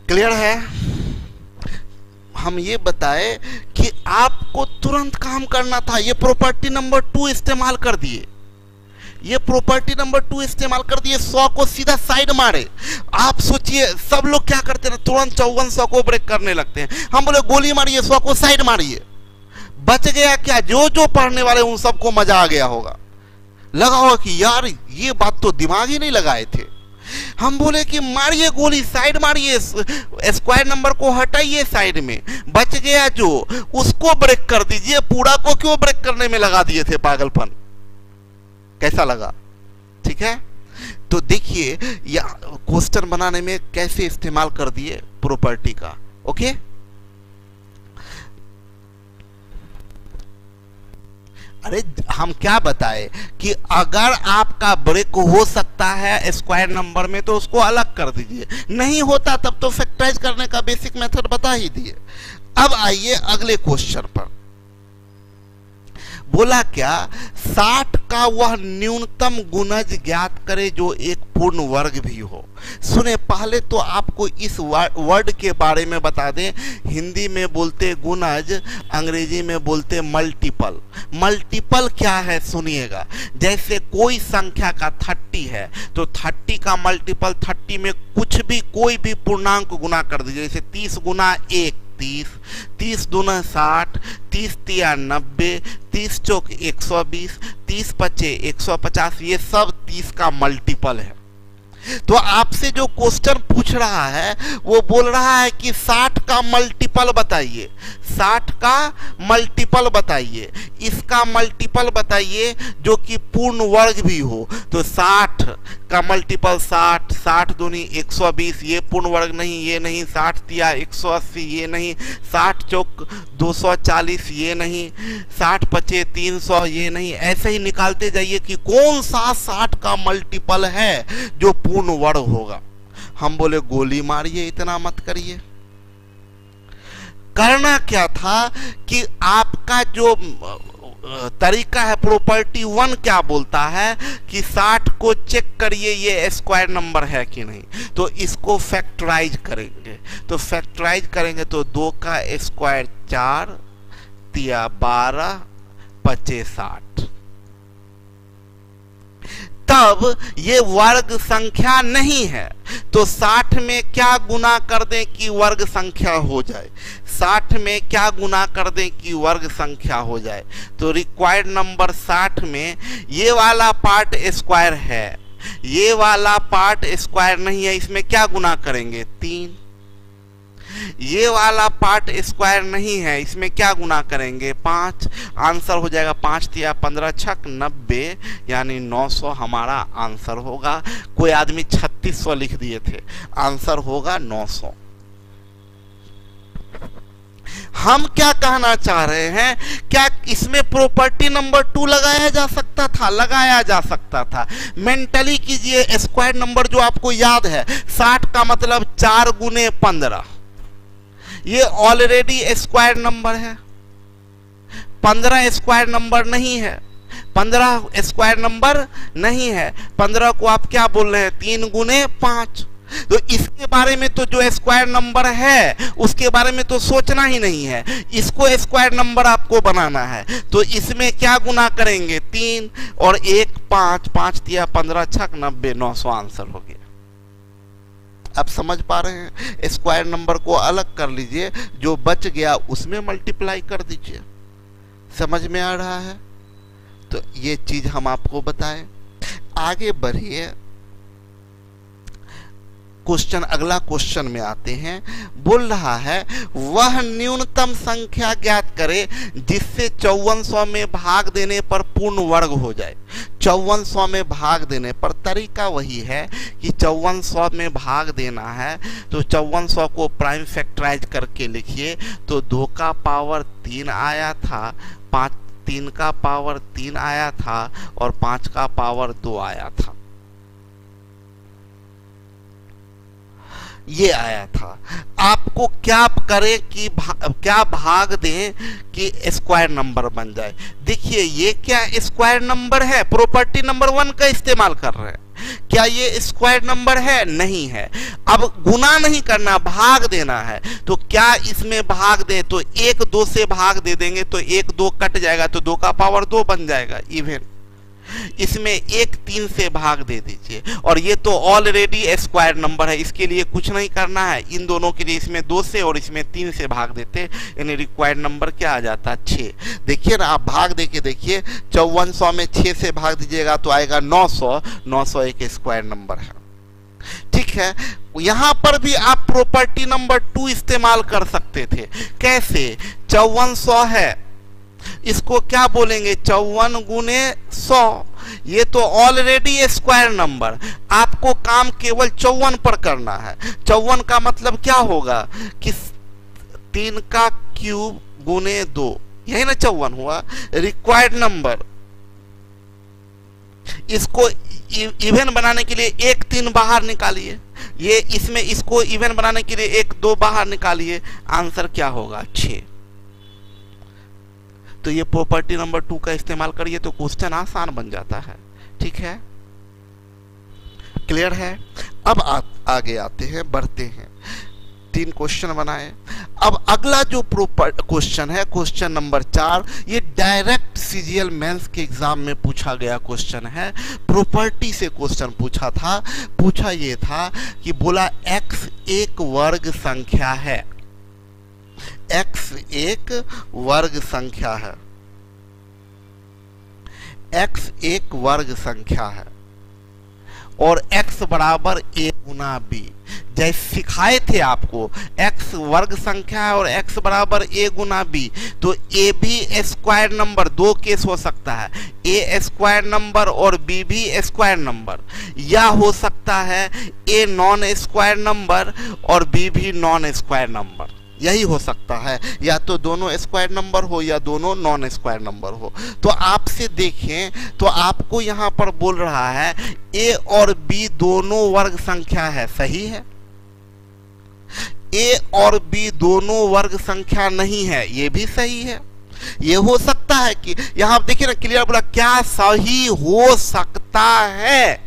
क्लियर है? हम ये बताए कि आपको तुरंत काम करना था। ये प्रॉपर्टी नंबर 2 इस्तेमाल कर दिए, ये प्रॉपर्टी नंबर 2 इस्तेमाल कर दिए, 100 को सीधा साइड मारे। आप सोचिए सब लोग क्या करते हैं, तुरंत 5400 को ब्रेक करने लगते हैं। हम बोले गोली मारिए, 100 को साइड मारिए। बच गया क्या? जो जो पढ़ने वाले उन सबको मजा आ गया होगा, लगा होगा कि यार ये बात तो दिमाग ही नहीं लगाए थे। हम बोले कि मारिए गोली, साइड मारिए, स्क्वायर नंबर को हटाइए साइड में, बच गया जो उसको ब्रेक कर दीजिए। पूरा को क्यों ब्रेक करने में लगा दिए थे? पागलपन। कैसा लगा? ठीक है, तो देखिए या क्वेश्चन बनाने में कैसे इस्तेमाल कर दिए प्रॉपर्टी का। ओके, अरे हम क्या बताए कि अगर आपका ब्रेक हो सकता है स्क्वायर नंबर में तो उसको अलग कर दीजिए, नहीं होता तब तो फैक्टराइज करने का बेसिक मेथड बता ही दिए। अब आइए अगले क्वेश्चन पर। बोला क्या, 60 का वह न्यूनतम गुणज ज्ञात करे जो एक पूर्ण वर्ग भी हो। सुने, पहले तो आपको इस वर्ड के बारे में बता दें। हिंदी में बोलते गुणज, अंग्रेजी में बोलते मल्टीपल। मल्टीपल क्या है सुनिएगा, जैसे कोई संख्या का 30 है तो 30 का मल्टीपल 30 में कुछ भी कोई भी पूर्णांक गुना कर दीजिए। जैसे 30 गुना 1 30, 30 दूना 60, 30 तिया 90, 30 चौक 120, 30 पचे 150, ये सब 30 का मल्टीपल है। तो आपसे जो क्वेश्चन पूछ रहा है वो बोल रहा है कि 60 का मल्टीपल बताइए, 60 का मल्टीपल बताइए, इसका मल्टीपल बताइए जो कि पूर्ण वर्ग भी हो। तो 60 का मल्टीपल 60, 60 दूनी 120, ये पूर्ण वर्ग नहीं, ये नहीं, 60 तिया 180, ये नहीं, 60 चौक 240, ये नहीं, 60 पचे 300, ये नहीं। ऐसे ही निकालते जाइए कि कौन सा 60 का मल्टीपल है जो पूर्ण वर्ग होगा। हम बोले गोली मारिए, इतना मत करिए। करना क्या था कि आपका जो तरीका है, प्रॉपर्टी 1 क्या बोलता है कि 60 को चेक करिए ये स्क्वायर नंबर है कि नहीं, तो इसको फैक्टराइज करेंगे। तो फैक्टराइज करेंगे तो 2 का स्क्वायर 4 तिया 12 पचे 60, तब ये वर्ग संख्या नहीं है। तो 60 में क्या गुना कर दें कि वर्ग संख्या हो जाए, 60 में क्या गुना कर दें कि वर्ग संख्या हो जाए। तो रिक्वायर्ड नंबर 60 में ये वाला पार्ट स्क्वायर है, ये वाला पार्ट स्क्वायर नहीं है, इसमें क्या गुना करेंगे 3। ये वाला पार्ट स्क्वायर नहीं है, इसमें क्या गुना करेंगे 5। आंसर हो जाएगा 5 तिया 15 छक 90, यानी 900 हमारा आंसर होगा। कोई आदमी 3600 लिख दिए थे, आंसर होगा 900। हम क्या कहना चाह रहे हैं, क्या इसमें प्रॉपर्टी नंबर 2 लगाया जा सकता था? लगाया जा सकता था। मेंटली कीजिए, स्क्वायर नंबर जो आपको याद है 60 का मतलब 4 गुने 15, ये ऑलरेडी स्क्वायर नंबर है। 15 स्क्वायर नंबर नहीं है, 15 स्क्वायर नंबर नहीं है। 15 को आप क्या बोल रहे हैं 3 गुने 5। तो इसके बारे में तो जो स्क्वायर नंबर है उसके बारे में तो सोचना ही नहीं है, इसको स्क्वायर नंबर आपको बनाना है। तो इसमें क्या गुना करेंगे 3 और 1 5, 5 तिया 15 छक 90, 900 आंसर हो गया। अब समझ पा रहे हैं? स्क्वायर नंबर को अलग कर लीजिए, जो बच गया उसमें मल्टीप्लाई कर दीजिए। समझ में आ रहा है? तो ये चीज हम आपको बताएं। आगे बढ़िए, क्वेश्चन अगला क्वेश्चन में आते हैं। बोल रहा है वह न्यूनतम संख्या ज्ञात करे जिससे 5400 में भाग देने पर पूर्ण वर्ग हो जाए। 5400 में भाग देने पर तरीका वही है कि 5400 में भाग देना है तो 5400 को प्राइम फैक्टराइज करके लिखिए तो 2 का पावर 3 आया था, 3 का पावर 3 आया था और 5 का पावर 2 आया था, ये आया था। आपको क्या करें कि क्या भाग दें कि स्क्वायर नंबर बन जाए। देखिए ये क्या स्क्वायर नंबर है, प्रॉपर्टी नंबर 1 का इस्तेमाल कर रहे हैं। क्या ये स्क्वायर नंबर है? नहीं है। अब गुना नहीं करना, भाग देना है। तो क्या इसमें भाग दें तो 1 2 से भाग दे देंगे तो 1 2 कट जाएगा तो 2 का पावर 2 बन जाएगा इवन। इसमें 1 3 से भाग दे दीजिए और ये तो ऑलरेडी स्क्वायर नंबर है, इसके लिए कुछ नहीं करना है। इन दोनों के लिए इसमें 2 से और इसमें 3 से भाग देते, यानी रिक्वायर्ड नंबर क्या आ जाता है 6। देखिए ना, आप भाग दे के देखिए, 5400 में 6 से भाग दीजिएगा तो आएगा 900। 900 एक स्क्वायर नंबर है, ठीक है। यहां पर भी आप प्रॉपर्टी नंबर 2 इस्तेमाल कर सकते थे। कैसे? 5400 है, इसको क्या बोलेंगे 54 गुने 100। ये तो ऑलरेडी स्क्वायर नंबर, आपको काम केवल 54 पर करना है। 54 का मतलब क्या होगा कि 3 का क्यूब गुने 2, यही ना 54 हुआ रिक्वायर्ड नंबर। इसको इवन बनाने के लिए 1 3 बाहर निकालिए, ये इसमें इसको इवन बनाने के लिए 1 2 बाहर निकालिए, आंसर क्या होगा 6। तो ये प्रॉपर्टी नंबर 2 का इस्तेमाल करिए तो क्वेश्चन आसान बन जाता है, ठीक है। क्लियर है? अब आगे आते हैं, बढ़ते हैं। 3 क्वेश्चन बनाए। अब अगला जो क्वेश्चन है, क्वेश्चन नंबर 4, ये डायरेक्ट सीजीएल मेंस के एग्जाम में पूछा गया क्वेश्चन है। प्रॉपर्टी से क्वेश्चन पूछा था। पूछा ये था कि बोला x एक वर्ग संख्या है, x एक वर्ग संख्या है, x एक वर्ग संख्या है और x बराबर a गुना b। जैसे सिखाए थे आपको, x वर्ग संख्या है और x बराबर a गुना b, तो a भी स्क्वायर नंबर, 2 केस हो सकता है, a स्क्वायर नंबर और b भी स्क्वायर नंबर, या हो सकता है a नॉन स्क्वायर नंबर और b भी नॉन स्क्वायर नंबर, यही हो सकता है। या तो दोनों स्क्वायर नंबर हो या दोनों नॉन स्क्वायर नंबर हो। तो आपसे देखें तो आपको यहाँ पर बोल रहा है a और b दोनों वर्ग संख्या है, सही है। a और b दोनों वर्ग संख्या नहीं है, ये भी सही है। ये हो सकता है कि यहाँ देखिए ना, क्लियर बोला क्या सही हो सकता है,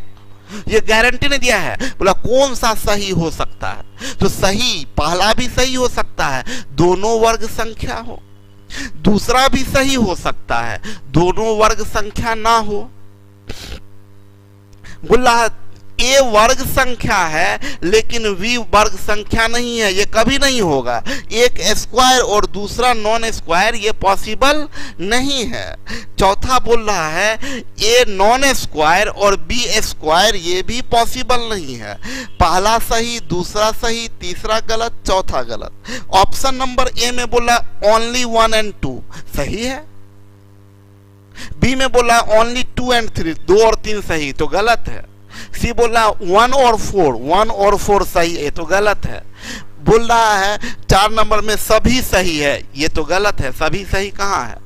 ये गारंटी नहीं दिया है, बोला कौन सा सही हो सकता है। तो सही पहला भी सही हो सकता है, दोनों वर्ग संख्या हो। दूसरा भी सही हो सकता है, दोनों वर्ग संख्या ना हो। बोला a वर्ग संख्या है लेकिन v वर्ग संख्या नहीं है, ये कभी नहीं होगा। एक स्क्वायर और दूसरा नॉन स्क्वायर, ये पॉसिबल नहीं है। चौथा बोल रहा है a नॉन स्क्वायर और b स्क्वायर, ये भी पॉसिबल नहीं है। पहला सही, दूसरा सही, तीसरा गलत, चौथा गलत। ऑप्शन नंबर ए में बोला ओनली 1 and 2, सही है। बी में बोला ओनली 2 and 3, 2 और 3 सही, तो गलत है। सी बोला 1 और 4, 1 और 4 सही है, तो गलत है। बोल रहा है 4 नंबर में सभी सही है, ये तो गलत है। सभी सही कहाँ है,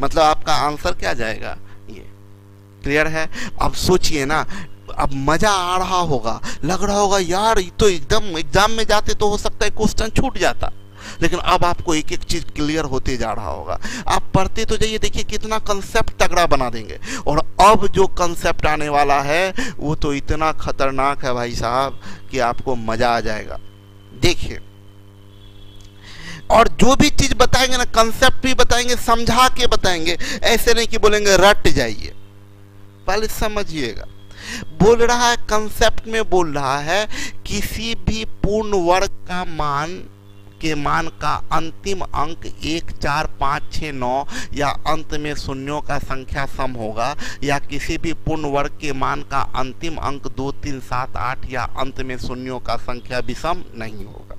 मतलब आपका आंसर क्या जाएगा, ये। क्लियर है? अब सोचिए ना, अब मजा आ रहा होगा, लग रहा होगा यार ये तो एकदम एग्जाम में जाते तो हो सकता है क्वेश्चन छूट जाता, लेकिन अब आपको एक एक चीज क्लियर होते जा रहा होगा। आप पढ़ते तो जाइए, देखिए कितना कंसेप्ट तगड़ा बना देंगे। और अब जो कंसेप्ट आने वाला है वो तो इतना खतरनाक है भाई साहब कि आपको मजा आ जाएगा। देखिए, और जो भी चीज बताएंगे ना, कंसेप्ट भी बताएंगे, समझा के बताएंगे, ऐसे नहीं कि बोलेंगे रट जाइए, पहले समझिएगा। बोल रहा है कंसेप्ट में, बोल रहा है किसी भी पूर्ण वर्ग का मान के मान का अंतिम अंक 1 4 5 6 9 या अंत में शून्यों का संख्या सम होगा, या किसी भी पूर्ण वर्ग के मान का अंतिम अंक 2 3 7 8 या अंत में शून्यों का संख्या विषम नहीं होगा।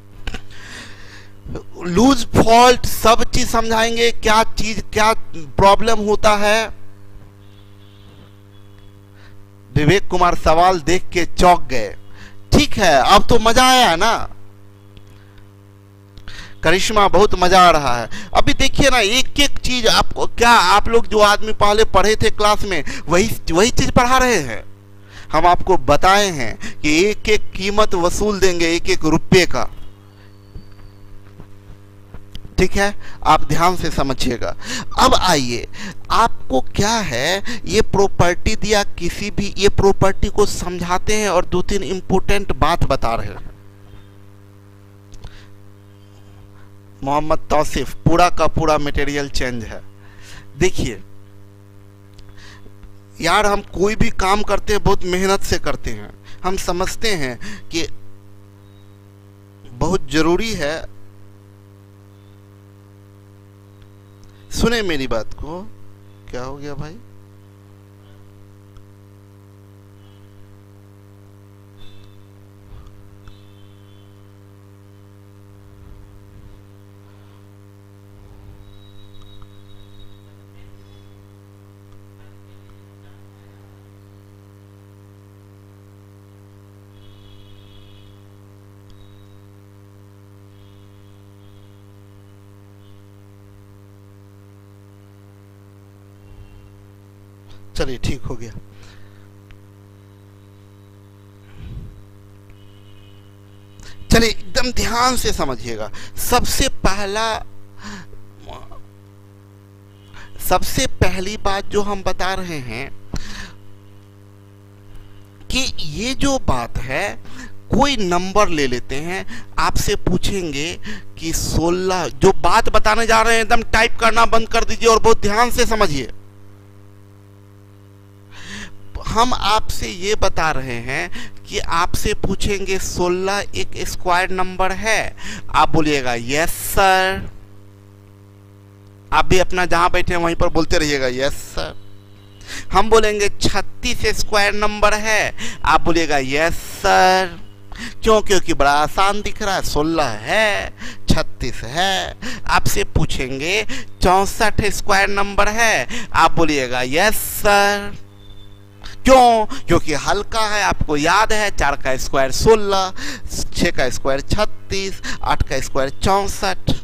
लूज फॉल्ट सब चीज समझाएंगे, क्या चीज क्या प्रॉब्लम होता है। विवेक कुमार सवाल देख के चौंक गए। ठीक है, अब तो मजा आया है ना। करिश्मा बहुत मजा आ रहा है। अभी देखिए ना, एक एक चीज आपको, क्या आप लोग जो आदमी पहले पढ़े थे क्लास में वही चीज पढ़ा रहे हैं। हम आपको बताए हैं कि एक एक कीमत वसूल देंगे, एक एक रुपये का। ठीक है, आप ध्यान से समझिएगा। अब आइए, आपको क्या है, ये प्रॉपर्टी दिया, किसी भी ये प्रॉपर्टी को समझाते हैं और 2-3 इंपॉर्टेंट बात बता रहे हैं। मोहम्मद तौसीफ, पूरा का पूरा मटेरियल चेंज है। देखिए यार, हम कोई भी काम करते हैं बहुत मेहनत से करते हैं। हम समझते हैं कि बहुत जरूरी है। सुने मेरी बात को। क्या हो गया भाई? चलिए ठीक हो गया। चलिए एकदम ध्यान से समझिएगा। सबसे पहली बात जो हम बता रहे हैं कि ये जो बात है, कोई नंबर ले लेते हैं, आपसे पूछेंगे कि 16, जो बात बताने जा रहे हैं एकदम टाइप करना बंद कर दीजिए और बहुत ध्यान से समझिए। हम आपसे ये बता रहे हैं कि आपसे पूछेंगे 16 एक स्क्वायर नंबर है। आप बोलिएगा यस सर। आप भी अपना जहां बैठे हैं वहीं पर बोलते रहिएगा यस सर। हम बोलेंगे 36 स्क्वायर नंबर है। आप बोलिएगा यस सर। क्यों? क्योंकि बड़ा आसान दिख रहा है, 16 है, 36 है। आपसे पूछेंगे 64 स्क्वायर नंबर है। आप बोलिएगा यस सर। क्यों? क्योंकि हल्का है, आपको याद है 4 का स्क्वायर 16, 6 का स्क्वायर 36, 8 का स्क्वायर 64।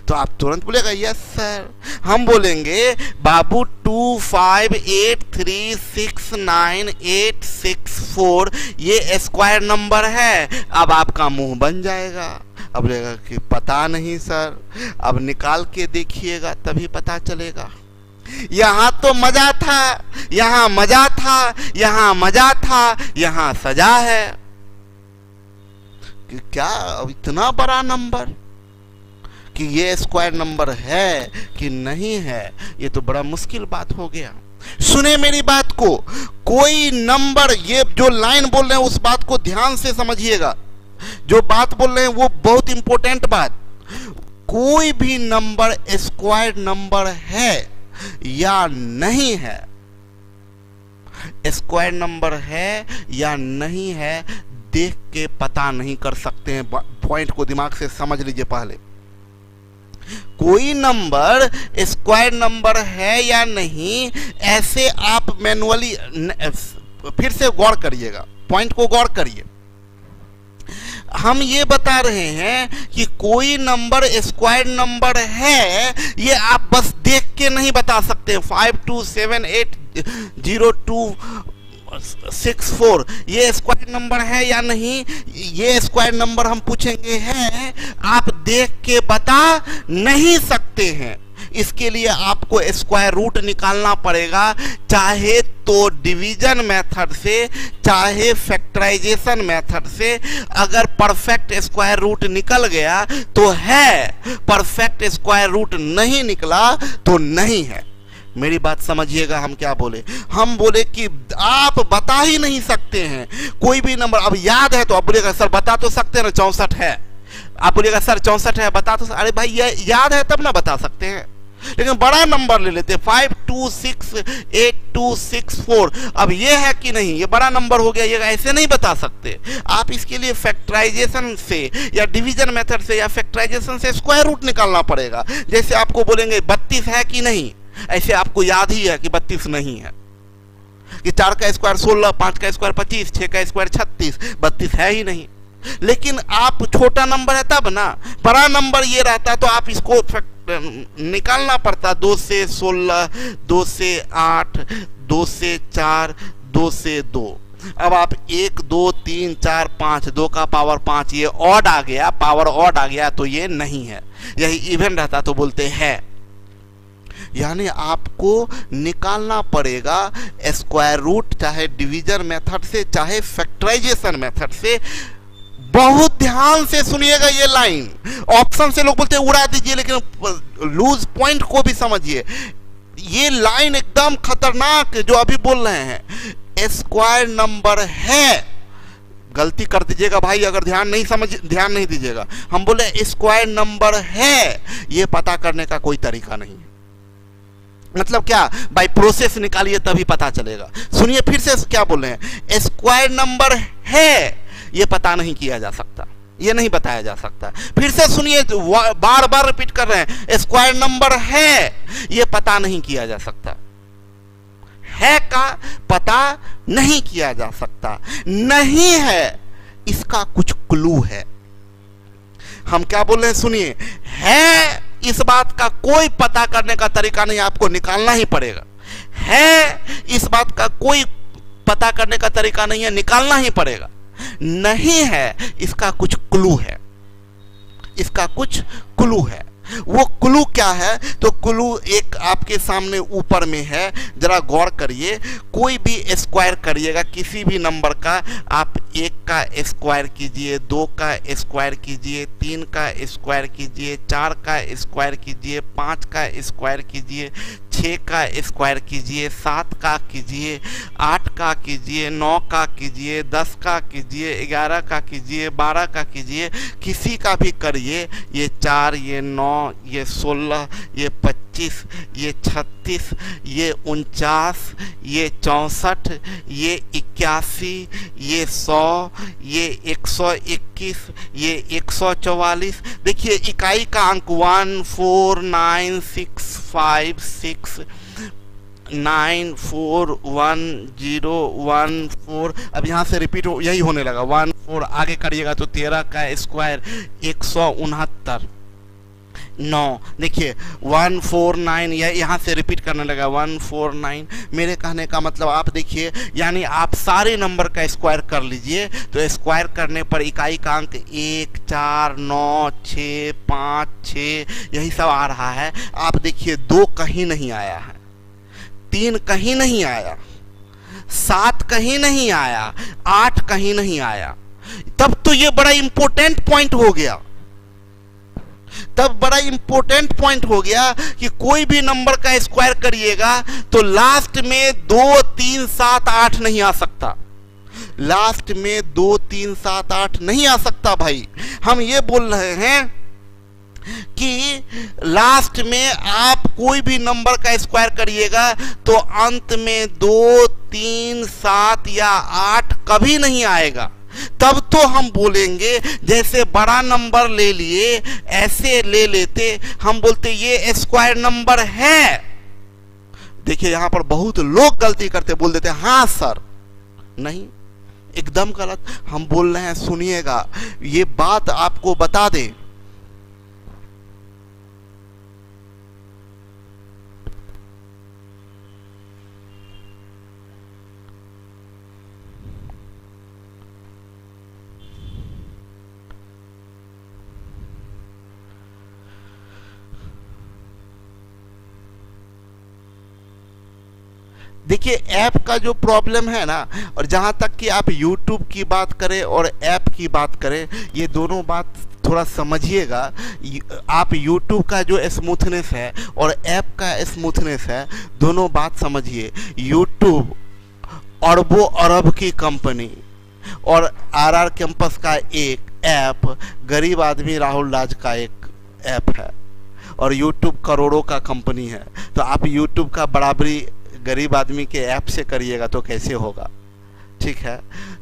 तो आप तुरंत बोलेगा यस सर। हम बोलेंगे बाबू 25836986 ये स्क्वायर नंबर है। अब आपका मुंह बन जाएगा। अब बोलेगा कि पता नहीं सर। अब निकाल के देखिएगा तभी पता चलेगा। यहां तो मजा था, यहां मजा था, यहां मजा था, यहां सजा है कि क्या इतना बड़ा नंबर, कि ये स्क्वायर नंबर है कि नहीं है, ये तो बड़ा मुश्किल बात हो गया। सुने मेरी बात को, कोई नंबर, ये जो लाइन बोल रहे हैं उस बात को ध्यान से समझिएगा। जो बात बोल रहे हैं वो बहुत इंपॉर्टेंट बात। कोई भी नंबर स्क्वायर नंबर है या नहीं है, स्क्वायर नंबर है या नहीं है, देख के पता नहीं कर सकते हैं। पॉइंट को दिमाग से समझ लीजिए। पहले कोई नंबर स्क्वायर नंबर है या नहीं, ऐसे आप मैनुअली फिर से गौर करिएगा, पॉइंट को गौर करिए। हम ये बता रहे हैं कि कोई नंबर स्क्वायर नंबर है, ये आप बस देख के नहीं बता सकते। 52780264 ये स्क्वायर नंबर है या नहीं, ये स्क्वायर नंबर हम पूछेंगे है, आप देख के बता नहीं सकते हैं। इसके लिए आपको स्क्वायर रूट निकालना पड़ेगा, चाहे तो डिवीजन मेथड से, चाहे फैक्टराइजेशन मेथड से। अगर परफेक्ट स्क्वायर रूट निकल गया तो है, परफेक्ट स्क्वायर रूट नहीं निकला तो नहीं है। मेरी बात समझिएगा। हम क्या बोले? हम बोले कि आप बता ही नहीं सकते हैं कोई भी नंबर। अब याद है तो आप बोलिएगा सर बता तो सकते हैं ना, 64 है। आप बोलिएगा सर 64 है, बता तो। अरे भाई ये याद है तब ना बता सकते हैं। लेकिन बड़ा नंबर ले लेते 52688264। अब ये है कि नहीं, ये बड़ा नंबर हो गया, ये ऐसे नहीं बता सकते आप। इसके लिए फैक्टराइजेशन से या डिवीजन मेथड से या फैक्टराइजेशन से स्क्वायर रूट निकालना पड़ेगा। जैसे आपको बोलेंगे 32 है कि नहीं, ऐसे आपको याद ही है कि 32 नहीं है। कि 4 का स्क्वायर 16, 5 का स्क्वायर 25, 6 का स्क्वायर 36, 32 है ही नहीं। लेकिन आप छोटा नंबर है तब ना, बड़ा नंबर ये रहता तो आप इसको निकालना पड़ता। 2 से 16, 2 से 8, 2 से 4, 2 से 2। अब आप 1 2 3 4 5, 2 का पावर 5, ये ऑड आ गया, पावर ऑड आ गया तो ये नहीं है। यही इवन रहता तो बोलते हैं। यानी आपको निकालना पड़ेगा स्क्वायर रूट, चाहे डिवीजन मेथड से चाहे फैक्टराइजेशन मेथड से। बहुत ध्यान से सुनिएगा ये लाइन। ऑप्शन से लोग बोलते हैं उड़ा दीजिए, लेकिन लूज पॉइंट को भी समझिए। ये लाइन एकदम खतरनाक है जो अभी बोल रहे हैं। स्क्वायर नंबर है, गलती कर दीजिएगा भाई अगर ध्यान नहीं दीजिएगा। हम बोले स्क्वायर नंबर है, ये पता करने का कोई तरीका नहीं है। मतलब क्या, बाय प्रोसेस निकालिए तभी पता चलेगा। सुनिए फिर से क्या बोल रहे हैं, स्क्वायर नंबर है ये पता नहीं किया जा सकता, ये नहीं बताया जा सकता। फिर से सुनिए, बार बार रिपीट कर रहे हैं, स्क्वायर नंबर है ये पता नहीं किया जा सकता। है का पता नहीं किया जा सकता। नहीं है, इसका कुछ क्लू है। हम क्या बोल रहे हैं, सुनिए, है इस बात का कोई पता करने का तरीका नहीं, आपको निकालना ही पड़ेगा। है इस बात का कोई पता करने का तरीका नहीं है, निकालना ही पड़ेगा। नहीं है, इसका कुछ क्लू है, इसका कुछ क्लू है। वो क्लू क्या है, तो क्लू एक आपके सामने ऊपर में है, जरा गौर करिए। कोई भी स्क्वायर करिएगा किसी भी नंबर का, आप 1 का स्क्वायर कीजिए, 2 का स्क्वायर कीजिए, 3 का स्क्वायर कीजिए, 4 का स्क्वायर कीजिए, 5 का स्क्वायर कीजिए, 6 का स्क्वायर कीजिए, 7 का कीजिए, 8 का कीजिए, 9 का कीजिए, 10 का कीजिए, 11 का कीजिए, 12 का कीजिए, किसी का भी करिए। ये 4, ये 9, ये 16, ये 25, ये 36, ये 49, ये 64, ये 81, ये 100, ये 121, ये 144। देखिए इकाई का अंक 1 4 9 6 5 6 9 4 1 0 1 4। अब यहाँ से रिपीट यही होने लगा, 1 4 आगे करिएगा तो 13 का स्क्वायर 169 9। देखिए 1 4 9, यहाँ से रिपीट करने लगा 1 4 9। मेरे कहने का मतलब आप देखिए, यानी आप सारे नंबर का स्क्वायर कर लीजिए तो स्क्वायर करने पर इकाई का अंक 1 4 9 6 5 6 यही सब आ रहा है। आप देखिए 2 कहीं नहीं आया है, 3 कहीं नहीं आया, 7 कहीं नहीं आया, 8 कहीं नहीं आया। तब तो ये बड़ा इंपॉर्टेंट पॉइंट हो गया, तब बड़ा इंपॉर्टेंट पॉइंट हो गया कि कोई भी नंबर का स्क्वायर करिएगा तो लास्ट में 2 3 7 8 नहीं आ सकता। लास्ट में 2 3 7 8 नहीं आ सकता भाई। हम ये बोल रहे हैं कि लास्ट में आप कोई भी नंबर का स्क्वायर करिएगा तो अंत में 2 3 7 या 8 कभी नहीं आएगा। तब तो हम बोलेंगे, जैसे बड़ा नंबर ले लिए ऐसे ले लेते, हम बोलते ये स्क्वायर नंबर है। देखिए यहां पर बहुत लोग गलती करते, बोल देते हाँ सर, नहीं, एकदम गलत। हम बोल रहे हैं, सुनिएगा, ये बात आपको बता दें। देखिए ऐप का जो प्रॉब्लम है ना, और जहाँ तक कि आप YouTube की बात करें और ऐप की बात करें, ये दोनों बात थोड़ा समझिएगा। आप YouTube का जो स्मूथनेस है और ऐप का स्मूथनेस है, दोनों बात समझिए। YouTube अरबों अरब की कंपनी और RR कैंपस का एक ऐप, गरीब आदमी राहुल राज का एक ऐप है, और YouTube करोड़ों का कंपनी है। तो आप YouTube का बराबरी गरीब आदमी के ऐप से करिएगा तो कैसे होगा, ठीक है।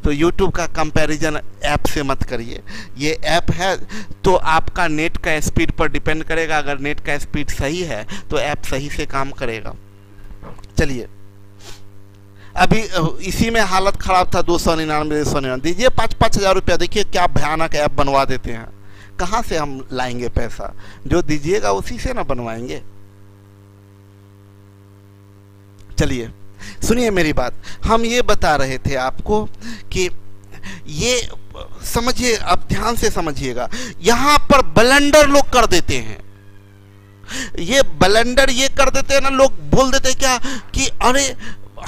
तो YouTube का कंपैरिजन ऐप से मत करिए। ये ऐप है तो आपका नेट का स्पीड पर डिपेंड करेगा। अगर नेट का स्पीड सही है तो ऐप सही से काम करेगा। चलिए अभी इसी में हालत खराब था, 299 दीजिए 5-5 हज़ार रुपया। देखिए क्या भयानक ऐप बनवा देते हैं। कहाँ से हम लाएंगे पैसा? जो दीजिएगा उसी से ना बनवाएंगे। चलिए सुनिए मेरी बात, हम ये बता रहे थे आपको कि ये समझिए, अब ध्यान से समझिएगा, यहां पर ब्लंडर लोग कर देते हैं। ये ब्लंडर ये कर देते हैं ना, लोग बोल देते हैं क्या कि अरे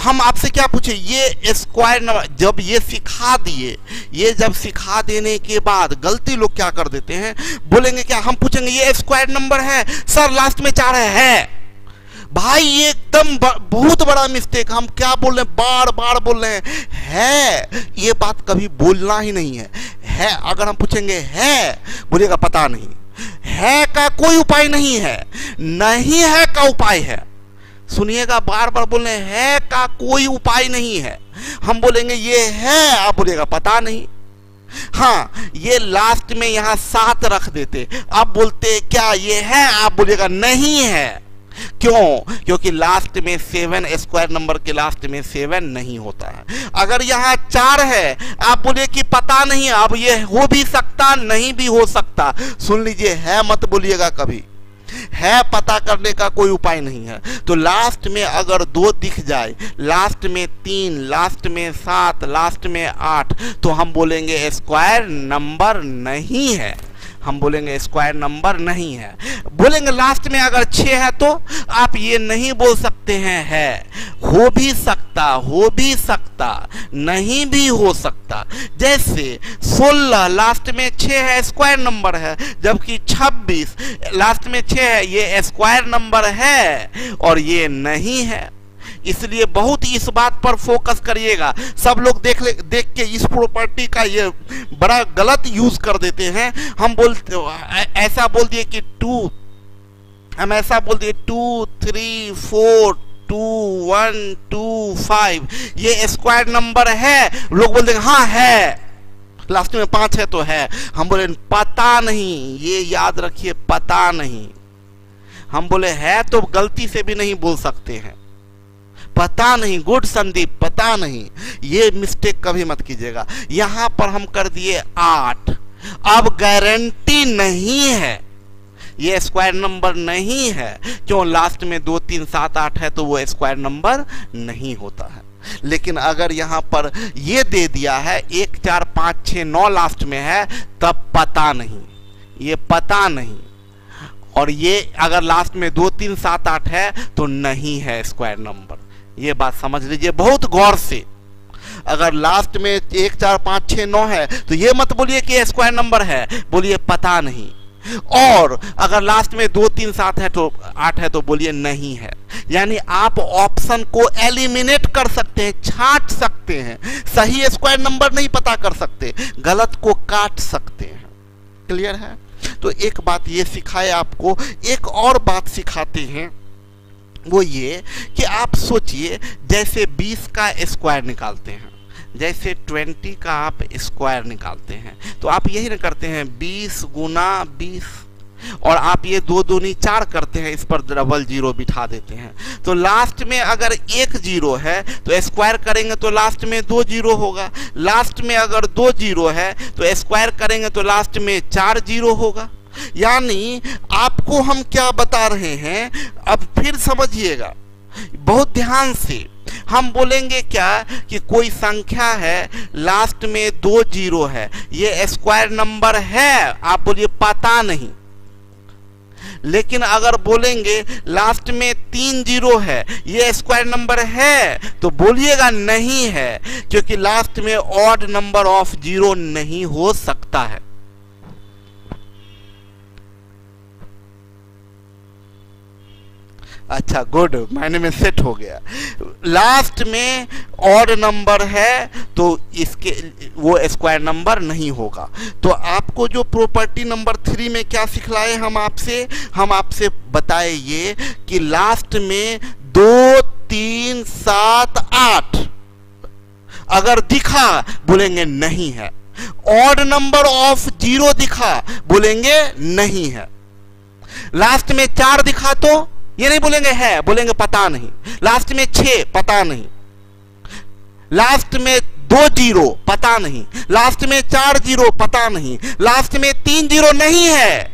हम आपसे क्या पूछे, ये स्क्वायर नंबर जब ये सिखा दिए, ये जब सिखा देने के बाद गलती लोग क्या कर देते हैं, बोलेंगे क्या, हम पूछेंगे ये स्क्वायर नंबर है सर, लास्ट में 4 है। भाई ये एकदम बहुत बड़ा मिस्टेक। हम क्या बोल रहे हैं, बार बार बोल रहे हैं, ये बात कभी बोलना ही नहीं है। अगर हम पूछेंगे है, बोलिएगा पता नहीं। है का कोई उपाय नहीं है, नहीं है का उपाय है। सुनिएगा, बार बार बोल रहे हैं का कोई उपाय नहीं है। हम बोलेंगे ये है, आप बोलिएगा पता नहीं। हाँ, ये लास्ट में यहां 7 रख देते, आप बोलते क्या ये है, आप बोलिएगा नहीं है। क्यों? क्योंकि लास्ट में 7, स्क्वायर नंबर के लास्ट में 7 नहीं होता है। अगर यहाँ 4 है, आप बोलिए कि पता नहीं, अब ये हो भी सकता नहीं भी हो सकता। सुन लीजिए, है मत बोलिएगा कभी, है पता करने का कोई उपाय नहीं है। तो लास्ट में अगर 2 दिख जाए, लास्ट में 3, लास्ट में 7, लास्ट में 8, तो हम बोलेंगे स्क्वायर नंबर नहीं है। हम बोलेंगे स्क्वायर नंबर नहीं है। बोलेंगे लास्ट में अगर 6 है तो आप ये नहीं बोल सकते हैं है, हो भी सकता, हो भी सकता, नहीं भी हो सकता। जैसे 16 लास्ट में 6 है, स्क्वायर नंबर है, जबकि 26 लास्ट में 6 है, ये स्क्वायर नंबर है और ये नहीं है। इसलिए बहुत इस बात पर फोकस करिएगा। सब लोग देख के इस प्रॉपर्टी का ये बड़ा गलत यूज कर देते हैं। हम बोलते ऐसा बोल दिए कि 2, हम ऐसा बोल दिए 2 3 4 2 1 2 5, ये स्क्वायर नंबर है। लोग बोल देंगे हाँ है, लास्ट में 5 है तो है। हम बोले पता नहीं, ये याद रखिए, पता नहीं। हम बोले है तो गलती से भी नहीं बोल सकते हैं, पता नहीं। गुड संदीप, पता नहीं, ये मिस्टेक कभी मत कीजिएगा। यहां पर हम कर दिए 8, अब गारंटी नहीं है, ये स्क्वायर नंबर नहीं है। क्यों? लास्ट में 2 3 7 8 है तो वो स्क्वायर नंबर नहीं होता है। लेकिन अगर यहां पर ये दे दिया है 1 4 5 6 9 लास्ट में है, तब पता नहीं, ये पता नहीं। और ये अगर लास्ट में 2 3 7 8 है तो नहीं है स्क्वायर नंबर। ये बात समझ लीजिए बहुत गौर से। अगर लास्ट में 1 4 5 6 9 है तो ये मत बोलिए कि स्क्वायर नंबर है, बोलिए पता नहीं। और अगर लास्ट में 2 3 7 है तो 8 है तो बोलिए नहीं है। यानी आप ऑप्शन को एलिमिनेट कर सकते हैं, छांट सकते हैं। सही स्क्वायर नंबर नहीं पता कर सकते, गलत को काट सकते हैं। क्लियर है? तो एक बात ये सिखाए आपको, एक और बात सिखाते हैं, वो ये कि आप सोचिए जैसे 20 का स्क्वायर निकालते हैं, जैसे 20 का आप स्क्वायर निकालते हैं, तो आप यही ना करते हैं 20 गुना 20, और आप ये 2 दूनी 4 करते हैं, इस पर डबल 0 बिठा देते हैं। तो लास्ट में अगर 1 0 है तो स्क्वायर करेंगे तो लास्ट में 2 0 होगा। लास्ट में अगर 2 0 है तो स्क्वायर करेंगे तो लास्ट में 4 0 होगा। यानी आपको हम क्या बता रहे हैं, अब फिर समझिएगा बहुत ध्यान से। हम बोलेंगे क्या कि कोई संख्या है, लास्ट में 2 0 है, ये स्क्वायर नंबर है, आप बोलिए पता नहीं। लेकिन अगर बोलेंगे लास्ट में 3 0 है, ये स्क्वायर नंबर है, तो बोलिएगा नहीं है, क्योंकि लास्ट में ऑड नंबर ऑफ 0 नहीं हो सकता है। अच्छा गुड, मायने में सेट हो गया। लास्ट में ऑड नंबर है तो इसके वो स्क्वायर नंबर नहीं होगा। तो आपको जो प्रॉपर्टी नंबर 3 में क्या सिखलाए हम आपसे बताए ये कि लास्ट में 2 3 7 8 अगर दिखा बोलेंगे नहीं है। ऑड नंबर ऑफ 0 दिखा बोलेंगे नहीं है। लास्ट में 4 दिखा तो ये नहीं बोलेंगे है, बोलेंगे पता नहीं। लास्ट में 6 पता नहीं। लास्ट में 2 जीरो पता नहीं, लास्ट में 4 जीरो पता नहीं, लास्ट में 3 जीरो नहीं है,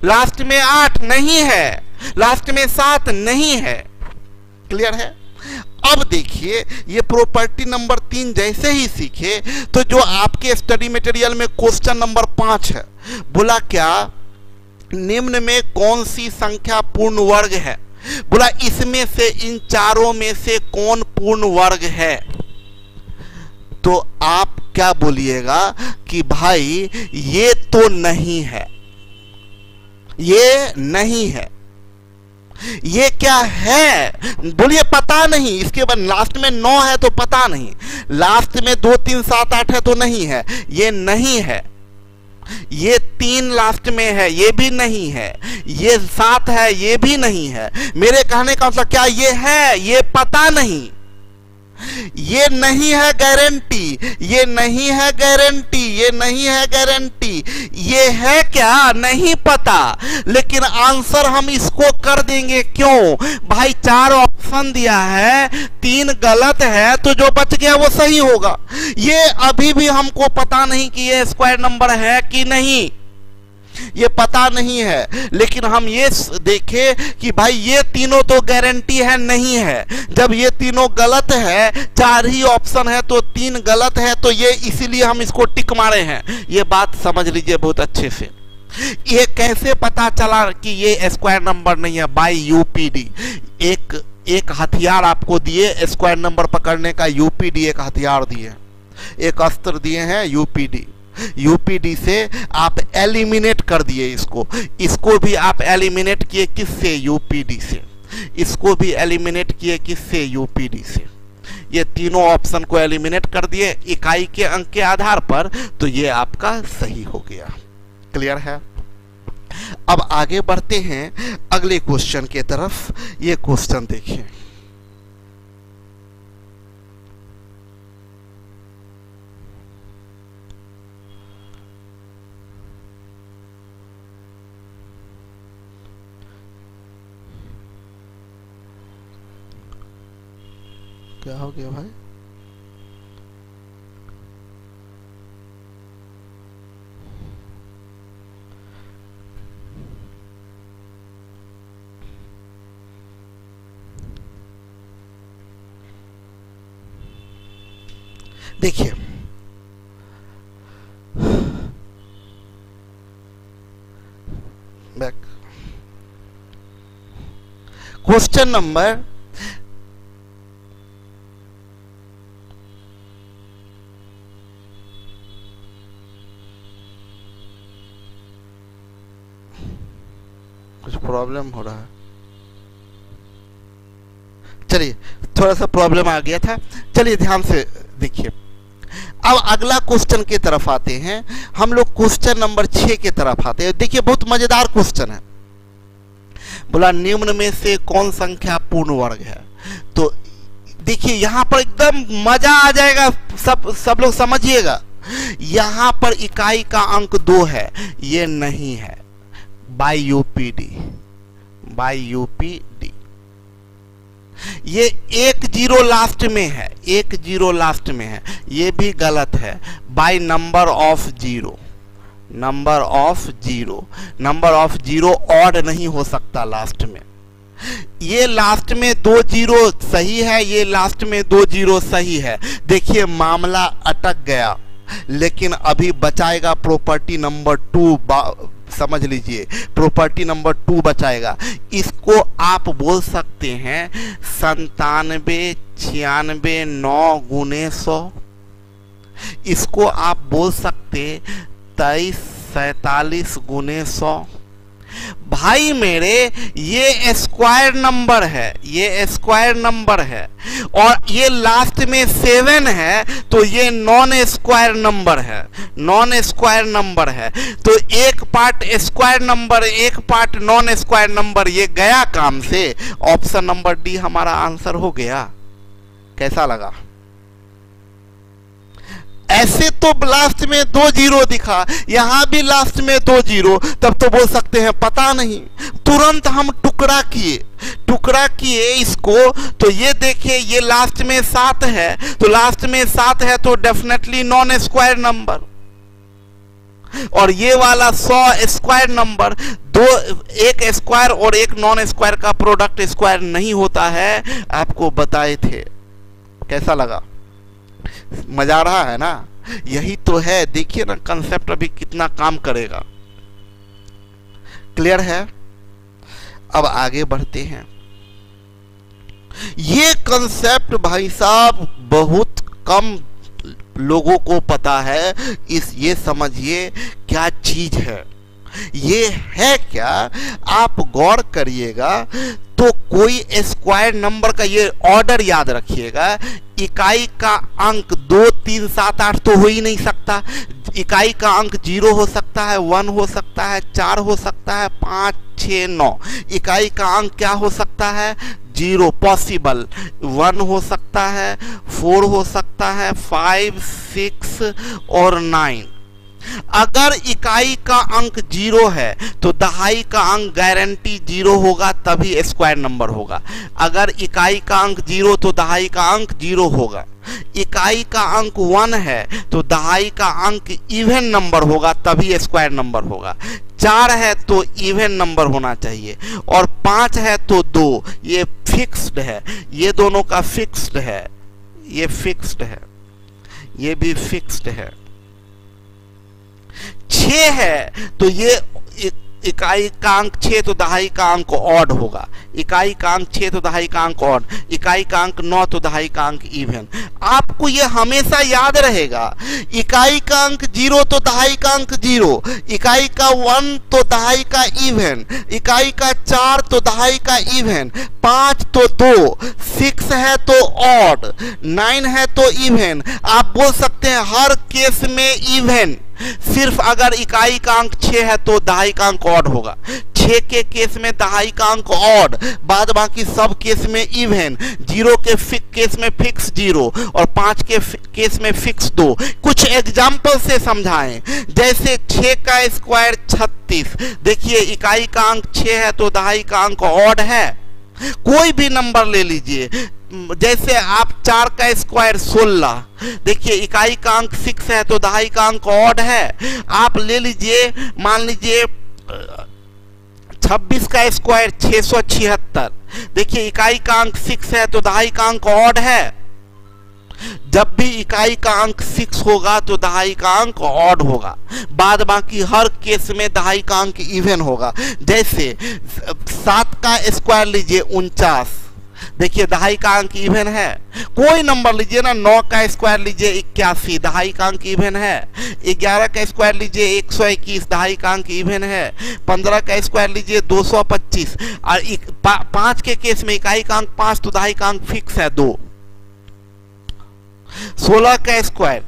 लास्ट में 8 नहीं है, लास्ट में 7 नहीं है। क्लियर है? अब देखिए ये प्रॉपर्टी नंबर 3 जैसे ही सीखे तो जो आपके स्टडी मटेरियल में क्वेश्चन नंबर 5 है, बोला क्या निम्न में कौन सी संख्या पूर्ण वर्ग है? बोला इसमें से इन चारों में से कौन पूर्ण वर्ग है? तो आप क्या बोलिएगा कि भाई ये तो नहीं है, ये नहीं है, ये क्या है? बोलिए पता नहीं। इसके बाद लास्ट में 9 है तो पता नहीं, लास्ट में 2 3 7 8 है तो नहीं है, ये नहीं है। ये 3 लास्ट में है, ये भी नहीं है। ये 7 है, ये भी नहीं है। मेरे कहने का मतलब क्या ये है? ये पता नहीं। ये नहीं है गारंटी, ये नहीं है गारंटी, ये नहीं है गारंटी। ये है क्या? नहीं पता, लेकिन आंसर हम इसको कर देंगे। क्यों भाई? 4 ऑप्शन दिया है, 3 गलत है, तो जो बच गया वो सही होगा। ये अभी भी हमको पता नहीं कि ये स्क्वायर नंबर है कि नहीं, ये पता नहीं है, लेकिन हम ये देखें कि भाई ये तीनों तो गारंटी है नहीं है। जब ये तीनों गलत है, 4 ही ऑप्शन है तो 3 गलत है, तो ये इसीलिए हम इसको टिक मारे हैं। ये बात समझ लीजिए बहुत अच्छे से। ये कैसे पता चला कि ये स्क्वायर नंबर नहीं है? By UPD. एक हथियार आपको दिए स्क्वायर नंबर पकड़ने का, यूपीडी एक हथियार दिए, एक अस्त्र दिए हैं यूपीडी। यूपीडी से आप एलिमिनेट कर दिए इसको भी आप एलिमिनेट किए किससे? यूपीडी से। इसको भी एलिमिनेट किए किससे? यूपीडी से। ये तीनों ऑप्शन को एलिमिनेट कर दिए इकाई के अंक के आधार पर, तो ये आपका सही हो गया। क्लियर है? अब आगे बढ़ते हैं अगले क्वेश्चन के तरफ। ये क्वेश्चन देखिए, क्या हो गया भाई? देखिए बैक क्वेश्चन नंबर कुछ प्रॉब्लम हो रहा है। चलिए थोड़ा सा प्रॉब्लम आ गया था, चलिए ध्यान से देखिए। अब अगला क्वेश्चन की तरफ आते हैं हम लोग। क्वेश्चन नंबर 6 की तरफ आते हैं। देखिए बहुत मजेदार क्वेश्चन है। बोला निम्न में से कौन संख्या पूर्ण वर्ग है? तो देखिए यहां पर एकदम मजा आ जाएगा, सब लोग समझिएगा। यहां पर इकाई का अंक 2 है, ये नहीं है। By UPD, by UPD. ये 1 जीरो लास्ट में है, 1 जीरो लास्ट में है, ये भी गलत है। By number of zero, number of zero, number of zero odd नहीं हो सकता लास्ट में। ये लास्ट में 2 जीरो सही है, ये लास्ट में 2 जीरो सही है। देखिए मामला अटक गया, लेकिन अभी बचाएगा प्रॉपर्टी नंबर 2। समझ लीजिए प्रॉपर्टी नंबर 2 बचाएगा। इसको आप बोल सकते हैं 97 96 9 गुने 100। इसको आप बोल सकते 23 47 गुने 100। भाई मेरे ये स्क्वायर नंबर है, ये स्क्वायर नंबर है, और ये लास्ट में 7 है, तो ये नॉन स्क्वायर नंबर है, नॉन स्क्वायर नंबर है। तो एक पार्ट स्क्वायर नंबर, एक पार्ट नॉन स्क्वायर नंबर, ये गया काम से। ऑप्शन नंबर डी हमारा आंसर हो गया। कैसा लगा? ऐसे तो लास्ट में 2 जीरो दिखा, यहां भी लास्ट में 2 जीरो, तब तो बोल सकते हैं पता नहीं। तुरंत हम टुकड़ा किए इसको, तो ये देखिए ये लास्ट में 7 है, तो लास्ट में 7 है तो डेफिनेटली नॉन स्क्वायर नंबर। और ये वाला 100 स्क्वायर नंबर, एक स्क्वायर और एक नॉन स्क्वायर का प्रोडक्ट स्क्वायर नहीं होता है, आपको बताए थे। कैसा लगा? मजा आ रहा है ना? यही तो है, देखिए ना कंसेप्ट अभी कितना काम करेगा। क्लियर है? अब आगे बढ़ते हैं। ये कंसेप्ट भाई साहब बहुत कम लोगों को पता है। ये समझिए क्या चीज है, ये है क्या, आप गौर करिएगा तो कोई स्क्वायर नंबर का ये ऑर्डर याद रखिएगा। इकाई का अंक 2 3 7 8 तो हो ही नहीं सकता। इकाई का अंक 0 हो सकता है, 1 हो सकता है, 4 हो सकता है, 5 6 9। इकाई का अंक क्या हो सकता है? 0 पॉसिबल, 1 हो सकता है, 4 हो सकता है, 5 6 और 9। अगर इकाई का अंक 0 है तो दहाई का अंक गारंटी 0 होगा, तभी स्क्वायर नंबर होगा। अगर इकाई का अंक 0 तो दहाई का अंक 0 होगा। इकाई का अंक 1 है तो दहाई का अंक इवन नंबर होगा, तभी स्क्वायर नंबर होगा। 4 है तो इवन नंबर होना चाहिए, और 5 है तो 2। ये फिक्स्ड है, ये दोनों का फिक्स्ड है, ये फिक्स्ड है, ये भी फिक्स्ड है। 6 है तो ये इकाई का अंक 6 तो दहाई का अंक ऑड होगा। इकाई का अंक 6 तो दहाई का अंक ऑड। इकाई का अंक 9 तो दहाई का अंक इवन। आपको ये हमेशा याद रहेगा। इकाई का अंक 0 तो दहाई का अंक 0। इकाई का 1 तो दहाई का इवन। इकाई का 4 तो दहाई का इवन। 5 तो 2। 6 है तो ऑड। 9 है तो इवन। आप बोल सकते हैं हर केस में इवन। सिर्फ अगर इकाई का अंक 6 है तो दहाई का अंक ऑड होगा। 6 के केस में दहाई का अंक ऑड, बाद बाकी सब केस में इवन। 0 के केस में फिक्स 0 और 5 के केस में फिक्स 2। कुछ एग्जाम्पल से समझाएं, जैसे 6 का स्क्वायर 36। देखिए इकाई का अंक 6 है तो दहाई का अंक ऑड है। कोई भी नंबर ले लीजिए, जैसे आप 4 का स्क्वायर 16। देखिए इकाई का अंक 6 है तो दहाई का अंक ऑड है। आप ले लीजिए, मान लीजिए 26 का स्क्वायर 676। देखिए इकाई का अंक 6 है तो दहाई का अंक ऑड है। जब भी इकाई का अंक 6 होगा तो दहाई का अंक ऑड होगा, बाद बाकी हर केस में दहाई का अंक इवन होगा। जैसे 7 का स्क्वायर लीजिए 49। देखिए दहाई का अंक इवन है। कोई नंबर लीजिए ना, 9 का स्क्वायर लीजिए 81, दहाई का अंक इवन है। 11 का स्क्वायर लीजिए 121, दहाई का अंक इवन है। 15 का स्क्वायर लीजिए 225, और 5 के केस में इकाई का अंक 5 तो दहाई का अंक फिक्स है 2। 16 का स्क्वायर,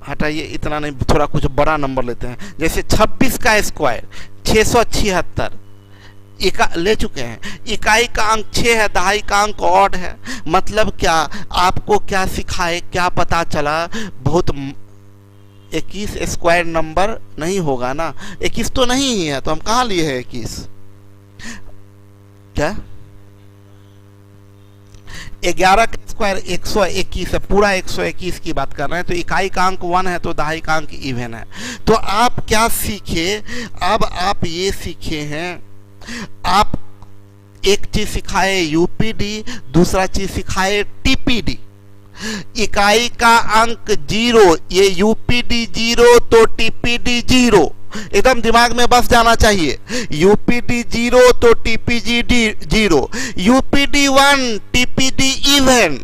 हटाइए इतना नहीं, थोड़ा कुछ बड़ा नंबर लेते हैं। जैसे 26 का स्क्वायर 676 ले चुके हैं। इकाई का अंक 6 है, दहाई का अंक ऑड है। मतलब क्या, आपको क्या सिखाए, क्या पता चला? बहुत 21 स्क्वायर नंबर नहीं होगा ना। 21 तो नहीं ही है, तो हम कहाँ लिए हैं 21? क्या 11 का स्क्वायर 121 है, पूरा 121 की बात कर रहे हैं। तो इकाई का अंक 1 है तो दहाई का अंक इवन है। तो आप क्या सीखे? अब आप ये सीखे हैं, आप एक चीज सिखाए यूपीडी, दूसरा चीज सिखाए टीपीडी। इकाई का अंक 0, ये यूपीडी 0 तो टीपीडी 0। एकदम दिमाग में बस जाना चाहिए। यूपीडी 0 तो TPD 0। UPD 1 TPD even.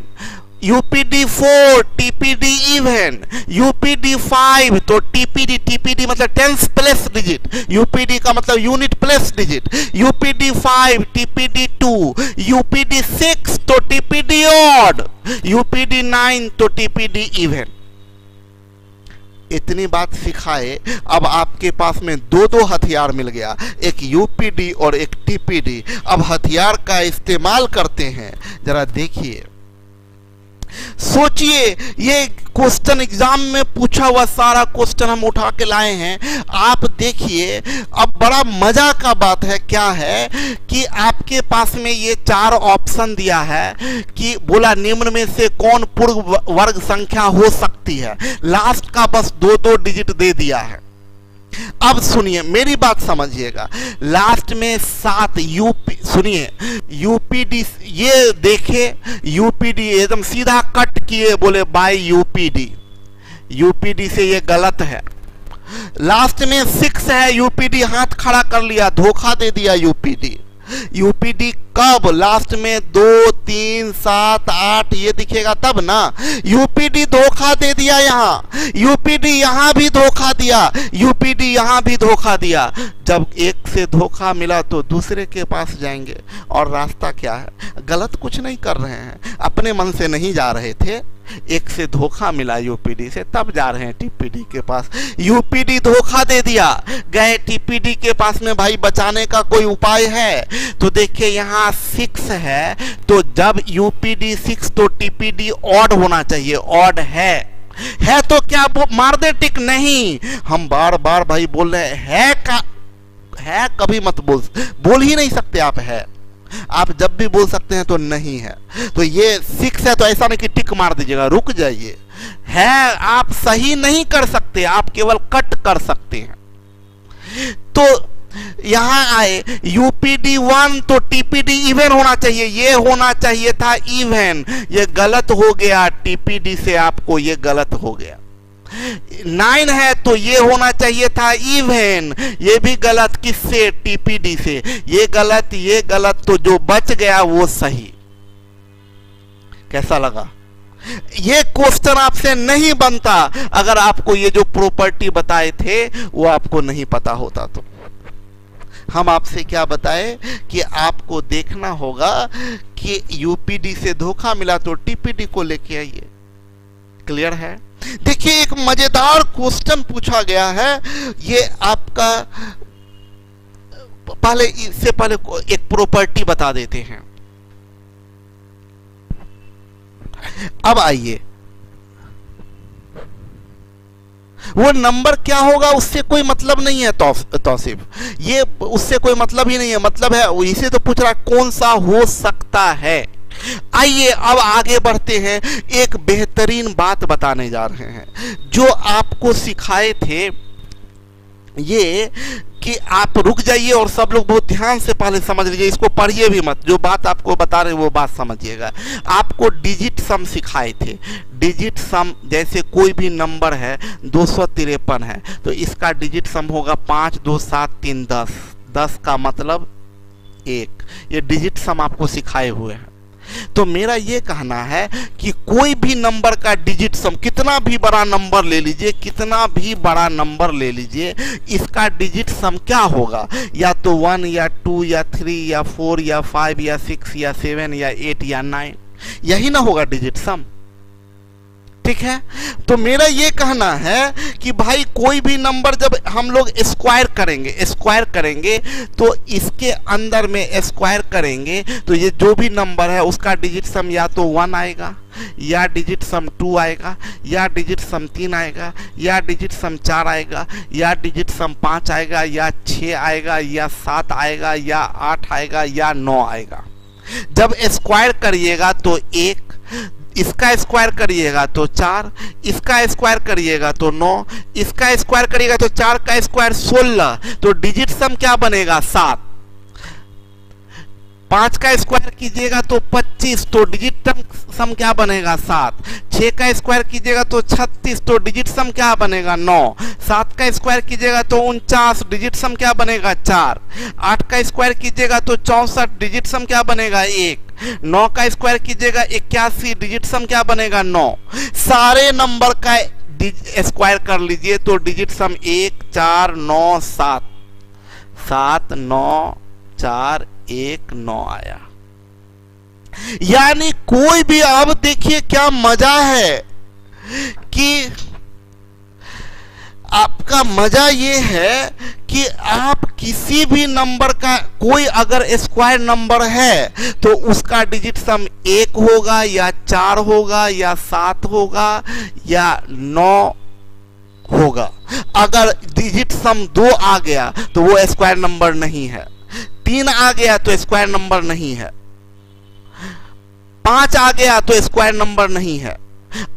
UPD 4 TPD even. UPD 5 तो टीपीडी मतलब टेंस प्लेस डिजिट। यूपीडी का मतलब unit place digit. UPD 5 TPD 2। UPD 6 तो टीपीडी ऑड। यूपीडी 9 तो टीपीडी इवन। इतनी बात सिखाए, अब आपके पास में दो हथियार मिल गया, एक यूपीडी और एक टीपीडी। अब हथियार का इस्तेमाल करते हैं, जरा देखिए। सोचिए, ये क्वेश्चन एग्जाम में पूछा हुआ सारा क्वेश्चन हम उठा के लाए हैं। आप देखिए, अब बड़ा मजा का बात है क्या है कि आपके पास में ये 4 ऑप्शन दिया है कि बोला निम्न में से कौन पूर्ण वर्ग संख्या हो सकती है। लास्ट का बस 2-2 डिजिट दे दिया है। अब सुनिए, मेरी बात समझिएगा। लास्ट में 7 यूपी, सुनिए यूपीडी, ये देखे यूपीडी एकदम सीधा कट किए, बोले बाय यूपीडी। यूपीडी से ये गलत है। लास्ट में 6 है, यूपीडी हाथ खड़ा कर लिया, धोखा दे दिया यूपीडी। यूपीडी कब? लास्ट में 2, 3, 7, 8 ये दिखेगा तब ना। यूपीडी धोखा दे दिया, यहाँ यूपीडी यहाँ भी धोखा दिया, यूपीडी यहाँ भी धोखा दिया। जब एक से धोखा मिला तो दूसरे के पास जाएंगे। और रास्ता क्या है? गलत कुछ नहीं कर रहे हैं, अपने मन से नहीं जा रहे थे, एक से धोखा मिला यूपीडी से, तब जा रहे हैं टीपीडी के पास। यूपीडी धोखा दे दिया, गए टीपीडी के पास में। भाई बचाने का कोई उपाय है? तो देखिए यहाँ 6 है, तो जब यूपीडी 6 तो टीपीडी ऑड होना चाहिए। ऑड है तो क्या मार दे टिक? नहीं, हम बार बार भाई बोल रहे हैं है कभी मत बोल ही नहीं सकते आप। है आप जब भी बोल सकते हैं तो नहीं है। तो ये 6 है तो ऐसा नहीं कि टिक मार दीजिएगा, रुक जाइए। है आप सही नहीं कर सकते, आप केवल कट कर सकते हैं। तो यहां आए यूपीडी 1 तो टीपीडी इवन होना चाहिए, ये होना चाहिए था इवन, ये गलत हो गया। टीपीडी से आपको ये गलत हो गया। 9 है तो ये होना चाहिए था इवन, ये भी गलत। किससे? टीपीडी से। ये गलत, तो जो बच गया वो सही। कैसा लगा? ये क्वेश्चन आपसे नहीं बनता अगर आपको ये जो प्रॉपर्टी बताए थे वो आपको नहीं पता होता। तो हम आपसे क्या बताए कि आपको देखना होगा कि यूपीडी से धोखा मिला तो टीपीडी को लेके आइए। क्लियर है? देखिए एक मजेदार क्वेश्चन पूछा गया है। ये आपका इससे पहले एक प्रॉपर्टी बता देते हैं। अब आइए, वो नंबर क्या होगा उससे कोई मतलब नहीं है तौसीफ, ये उससे कोई मतलब ही नहीं है। मतलब है इसे तो पूछ रहा कौन सा हो सकता है। आइए अब आगे बढ़ते हैं। एक बेहतरीन बात बताने जा रहे हैं जो आपको सिखाए थे। ये कि आप रुक जाइए और सब लोग बहुत ध्यान से पहले समझ लीजिए, इसको पढ़िए भी मत। जो बात आपको बता रहे हैं वो बात समझिएगा। आपको डिजिट सम सिखाए थे। डिजिट सम जैसे कोई भी नंबर है 253 है तो इसका डिजिट सम होगा 5, 2, 7, 3, 10। 10 का मतलब 1। ये डिजिट सम आपको सिखाए हुए हैं। तो मेरा ये कहना है कि कोई भी नंबर का डिजिट सम, कितना भी बड़ा नंबर ले लीजिए, कितना भी बड़ा नंबर ले लीजिए, इसका डिजिट सम क्या होगा? या तो 1 या 2 या 3 या 4 या 5 या 6 या 7 या 8 या 9, यही ना होगा डिजिट सम। ठीक है? तो मेरा ये कहना है कि भाई कोई भी नंबर जब हम लोग स्क्वायर करेंगे तो इसके अंदर में स्क्वायर करेंगे तो ये जो भी नंबर है उसका डिजिट सम या तो 1 आएगा, या डिजिट सम 2 आएगा, या डिजिट सम 3 आएगा, या डिजिट सम 4 आएगा, या डिजिट सम 5 आएगा, या 6 आएगा, या 7 आएगा, या 8 आएगा, या 9 आएगा। जब स्क्वायर करिएगा तो 1, इसका स्क्वायर करिएगा तो 4, इसका स्क्वायर करिएगा तो 9, इसका स्क्वायर करिएगा तो 4 का स्क्वायर 16, तो डिजिट सम क्या बनेगा? 7। 5 का स्क्वायर कीजिएगा तो 25, तो डिजिट सम क्या बनेगा? 7। 6 का स्क्वायर कीजिएगा तो 36, तो डिजिट सम क्या बनेगा? 9। 7 का स्क्वायर कीजिएगा तो 49, डिजिट सम क्या बनेगा? 4। 8 का स्क्वायर कीजिएगा तो 64, डिजिट सम क्या बनेगा? 1। 9 का स्क्वायर कीजिएगा 81, डिजिट सम क्या बनेगा? 9। सारे नंबर का स्क्वायर कर लीजिए तो डिजिट सम 1, 4, 9, 7, 7, 9, 4, 1, 9 आया। यानी कोई भी, अब देखिए क्या मजा है कि आपका मजा ये है कि आप किसी भी नंबर का कोई अगर स्क्वायर नंबर है तो उसका डिजिट सम 1 होगा या 4 होगा या 7 होगा या 9 होगा। अगर डिजिट सम 2 आ गया तो वो स्क्वायर नंबर नहीं है, 3 आ गया तो स्क्वायर नंबर नहीं है, 5 आ गया तो स्क्वायर नंबर नहीं है,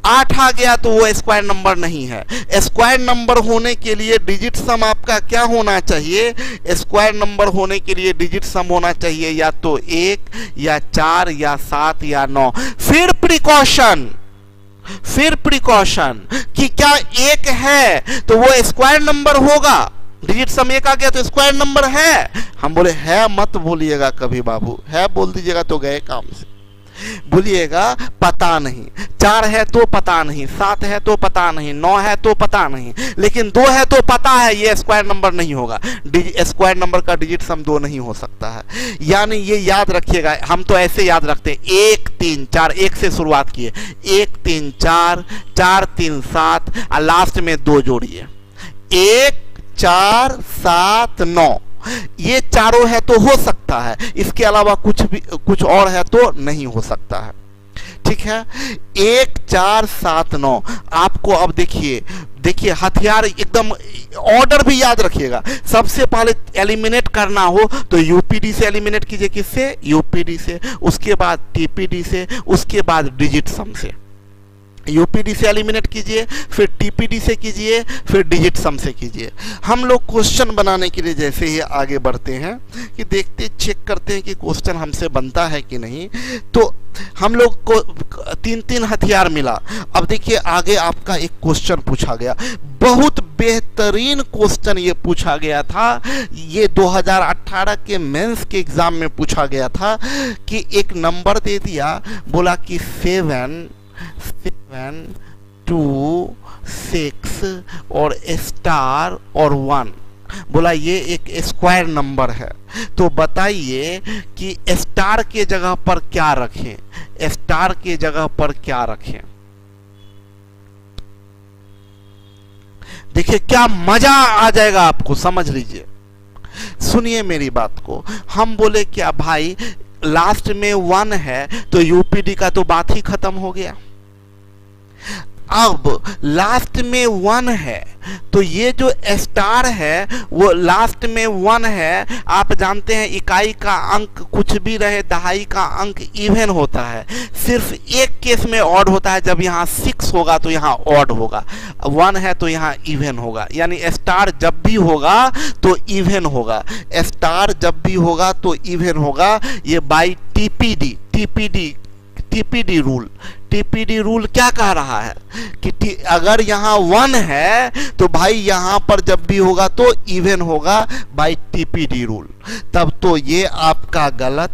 8 आ गया तो वो स्क्वायर नंबर नहीं है। स्क्वायर नंबर होने के लिए डिजिट सम आपका क्या होना चाहिए? स्क्वायर नंबर होने के लिए डिजिट सम होना चाहिए या तो 1 या 4 या 7 या 9। फिर प्रिकॉशन कि क्या 1 है तो वो स्क्वायर नंबर होगा, डिजिट सम 1 आ गया तो स्क्वायर नंबर है। हम बोले है मत बोलिएगा कभी बाबू, है बोल दीजिएगा तो गए काम से। बोलिएगा पता नहीं, 4 है तो पता नहीं, 7 है तो पता नहीं, 9 है तो पता नहीं, लेकिन 2 है तो पता है ये स्क्वायर नंबर नहीं होगा। स्क्वायर नंबर का डिजिट सम 2 नहीं हो सकता है। यानी ये याद रखिएगा, हम तो ऐसे याद रखते हैं 1 3 4, 1 से शुरुआत किए, 1 3 4, 4 3 7 और लास्ट में 2 जोड़िए, 1 4 7 9। ये चारों है तो हो सकता है, इसके अलावा कुछ और है तो नहीं हो सकता है। ठीक है, 1 4 7 9। आपको अब देखिए हथियार एकदम ऑर्डर भी याद रखिएगा। सबसे पहले एलिमिनेट करना हो तो यूपीडी से एलिमिनेट कीजिए। किससे? यूपीडी से। उसके बाद टीपीडी से, उसके बाद डिजिट सम से। यूपीडी से एलिमिनेट कीजिए, फिर टीपीडी से कीजिए, फिर डिजिट सम से कीजिए। हम लोग क्वेश्चन बनाने के लिए जैसे ही आगे बढ़ते हैं कि देखते चेक करते हैं कि क्वेश्चन हमसे बनता है कि नहीं, तो हम लोग को 3 हथियार मिला। अब देखिए आगे आपका एक क्वेश्चन पूछा गया, बहुत बेहतरीन क्वेश्चन ये पूछा गया था। ये 2018 के मेंस के एग्जाम में पूछा गया था कि एक नंबर दे दिया, बोला कि 7 2 6 और स्टार और 1, बोला ये एक स्क्वायर नंबर है। तो बताइए कि स्टार के जगह पर क्या रखें, स्टार के जगह पर क्या रखें। देखिए क्या मजा आ जाएगा आपको, समझ लीजिए, सुनिए मेरी बात को। हम बोले क्या भाई लास्ट में 1 है तो यूपीडी का तो बात ही खत्म हो गया। अब लास्ट में 1 है तो ये जो स्टार है वो लास्ट में 1 है। आप जानते हैं इकाई का अंक कुछ भी रहे, दहाई का अंक इवन होता है। सिर्फ एक केस में ऑड होता है, जब यहाँ 6 होगा तो यहाँ ऑड होगा, 1 है तो यहाँ इवन होगा। यानी स्टार जब भी होगा तो इवन होगा, स्टार जब भी होगा तो इवन होगा। ये by TPD rule. TPD rule क्या कह रहा है कि अगर यहाँ 1 है तो भाई यहाँ पर जब भी होगा तो इवन होगा बाई टीपीडी रूल। तब तो ये आपका गलत,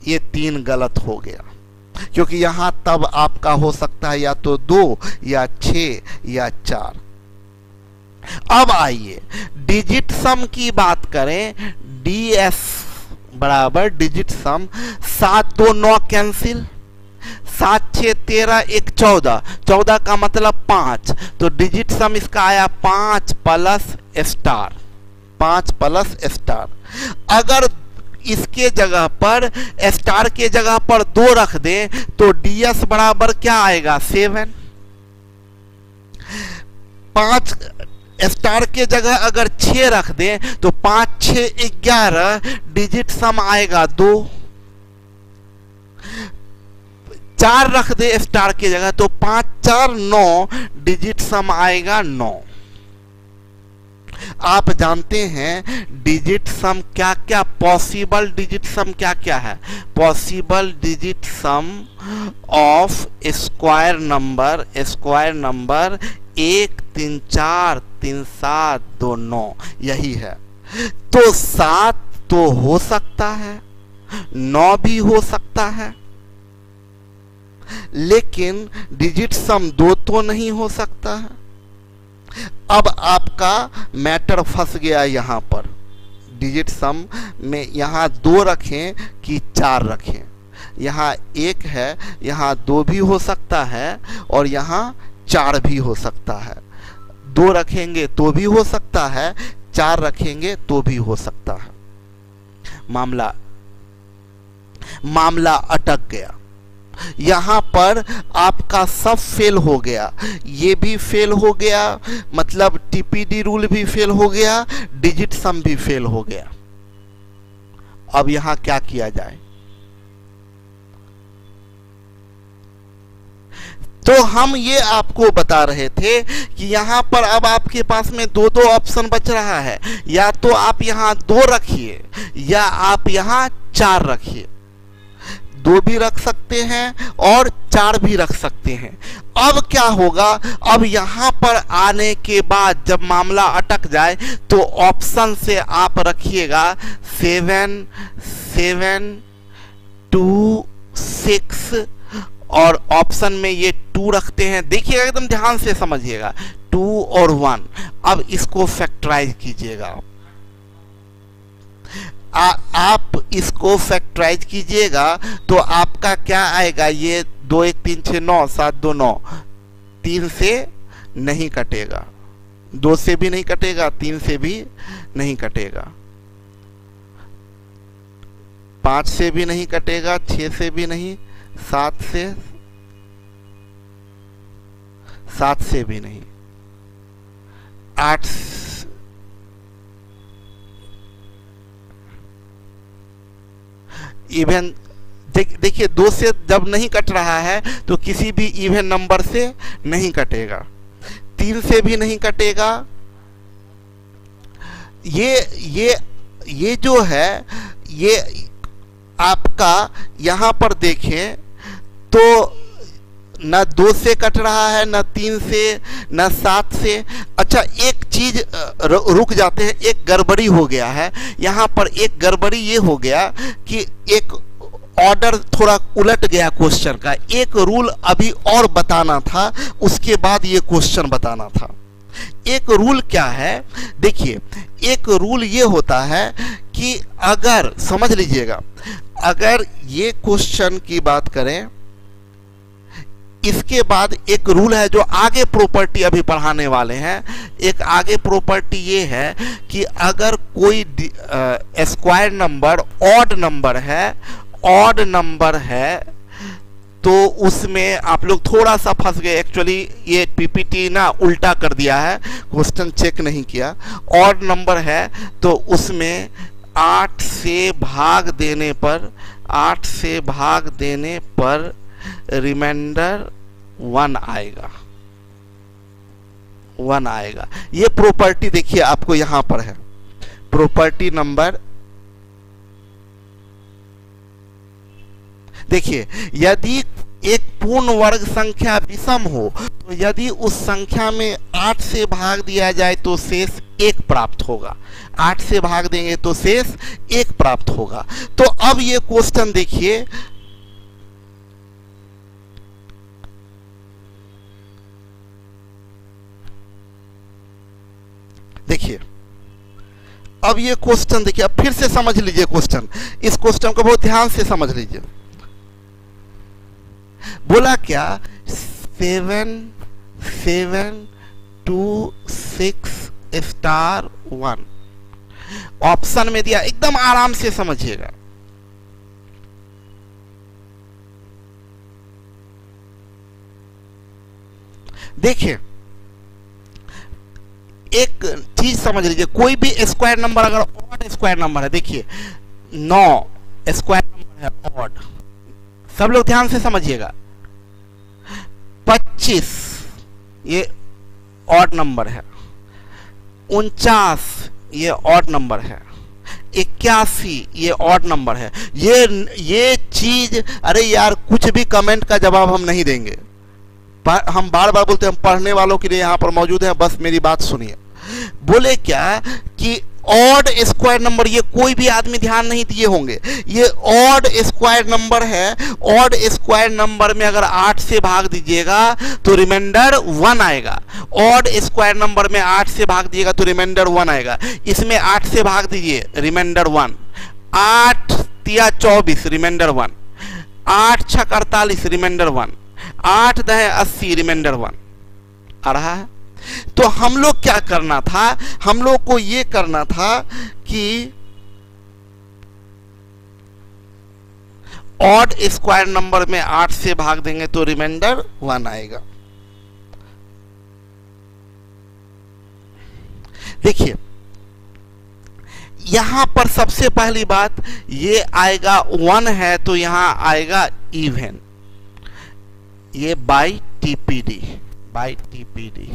ये 3 गलत हो गया, क्योंकि यहाँ तब आपका हो सकता है या तो 2 या 6 या 4। अब आइए डिजिट सम की बात करें। डीएस बराबर डिजिट सम 7 2 9 कैंसिल, 7 6 13 1 14, 14 का मतलब 5, तो डिजिट सम इसका आया 5 प्लस स्टार, 5 प्लस स्टार। अगर इसके जगह पर स्टार के जगह पर 2 रख दें तो डीएस बराबर क्या आएगा? 7। 5 स्टार के जगह अगर 6 रख दें तो 5 6 11, डिजिट सम आएगा 2। 4 रख दे स्टार की जगह तो 5 4 9, डिजिट सम आएगा 9। आप जानते हैं डिजिट सम क्या क्या, पॉसिबल डिजिट सम क्या क्या है? Possible digit sum of square number 1 3 4 3 7 2 9, यही है। तो 7 तो हो सकता है, 9 भी हो सकता है, लेकिन डिजिट सम 2 तो नहीं हो सकता है। अब आपका मैटर फंस गया यहाँ पर, डिजिट सम में यहाँ 2 रखें कि 4 रखें। यहाँ 1 है, यहाँ 2 भी हो सकता है और यहाँ 4 भी हो सकता है। 2 रखेंगे तो भी हो सकता है, 4 रखेंगे तो भी हो सकता है। मामला अटक गया। यहां पर आपका सब फेल हो गया, ये भी फेल हो गया, मतलब टीपीडी रूल भी फेल हो गया, डिजिट सम भी फेल हो गया। अब यहां क्या किया जाए? तो हम ये आपको बता रहे थे कि यहां पर अब आपके पास में 2 ऑप्शन बच रहा है, या तो आप यहां 2 रखिए या आप यहां 4 रखिए। 2 भी रख सकते हैं और 4 भी रख सकते हैं। अब क्या होगा? अब यहां पर आने के बाद जब मामला अटक जाए तो ऑप्शन से आप रखिएगा 7, 7, 2, 6 और ऑप्शन में ये 2 रखते हैं। देखिएगा, एकदम ध्यान से समझिएगा, 2 और 1। अब इसको फैक्टराइज कीजिएगा। आप इसको फैक्टराइज कीजिएगा तो आपका क्या आएगा? ये 2 1 3 6 9 7 2 9, 3 से नहीं कटेगा, 2 से भी नहीं कटेगा, 3 से भी नहीं कटेगा, 5 से भी नहीं कटेगा, 6 से भी नहीं, 7 से भी नहीं, 8 इवन। देखिए 2 से जब नहीं कट रहा है तो किसी भी इवन नंबर से नहीं कटेगा, 3 से भी नहीं कटेगा। ये जो है, ये आपका यहां पर देखें तो न 2 से कट रहा है, न 3 से, न 7 से। अच्छा, एक चीज रुक जाते हैं, एक गड़बड़ी हो गया है यहाँ पर। एक गड़बड़ी ये हो गया कि एक ऑर्डर थोड़ा उलट गया क्वेश्चन का। एक रूल अभी और बताना था, उसके बाद ये क्वेश्चन बताना था। एक रूल क्या है? देखिए, एक रूल ये होता है कि अगर, समझ लीजिएगा, अगर ये क्वेश्चन की बात करें, इसके बाद एक रूल है जो आगे प्रॉपर्टी अभी पढ़ाने वाले हैं। एक आगे प्रॉपर्टी ये है कि अगर कोई स्क्वायर नंबर ऑड नंबर है तो उसमें आप लोग थोड़ा सा फंस गए। एक्चुअली ये पीपीटी ना उल्टा कर दिया है, क्वेश्चन चेक नहीं किया। ऑड नंबर है तो उसमें 8 से भाग देने पर रिमाइंडर 1 आएगा। ये प्रॉपर्टी देखिए आपको यहां पर है, प्रॉपर्टी नंबर। देखिए, यदि एक पूर्ण वर्ग संख्या विषम हो तो यदि उस संख्या में 8 से भाग दिया जाए तो शेष 1 प्राप्त होगा। 8 से भाग देंगे तो शेष 1 प्राप्त होगा। तो अब ये क्वेश्चन देखिए, अब ये क्वेश्चन देखिए, अब फिर से समझ लीजिए क्वेश्चन। इस क्वेश्चन को बहुत ध्यान से समझ लीजिए। बोला क्या? 7 7 2 6 स्टार 1 ऑप्शन में दिया। एकदम आराम से समझिएगा। देखिए, एक चीज समझ लीजिए, कोई भी स्क्वायर नंबर अगर ऑड स्क्वायर नंबर है, देखिए 9 स्क्वायर नंबर है ऑड, सब लोग ध्यान से समझिएगा। 25 ये ऑड नंबर है, 49 ये ऑड नंबर है, 81 ये ऑड नंबर है। ये चीज, अरे यार कुछ भी कमेंट का जवाब हम नहीं देंगे, हम बार बार बोलते हैं, हम पढ़ने वालों के लिए यहाँ पर मौजूद है, बस मेरी बात सुनिए। बोले क्या कि ऑड स्क्वायर नंबर, ये कोई भी आदमी ध्यान नहीं दिए होंगे, ये ऑड स्क्वायर नंबर है। ऑड स्क्वायर नंबर में अगर 8 से भाग दीजिएगा तो रिमाइंडर 1 आएगा। ऑड स्क्वायर नंबर में 8 से भाग दीजिएगा तो रिमाइंडर 1 आएगा। इसमें 8 से भाग दीजिए, रिमाइंडर 1। 8 तिया 24, रिमाइंडर 1। 8 छक 48, रिमाइंडर 1। 8 दह 80, रिमाइंडर 1 आ रहा है। तो हम लोग क्या करना था, हम लोग को ये करना था कि ऑड स्क्वायर नंबर में 8 से भाग देंगे तो रिमाइंडर 1 आएगा। देखिए यहां पर सबसे पहली बात ये आएगा 1 है तो यहां आएगा इवन, ये बाई टीपीडी, बाई टीपीडी।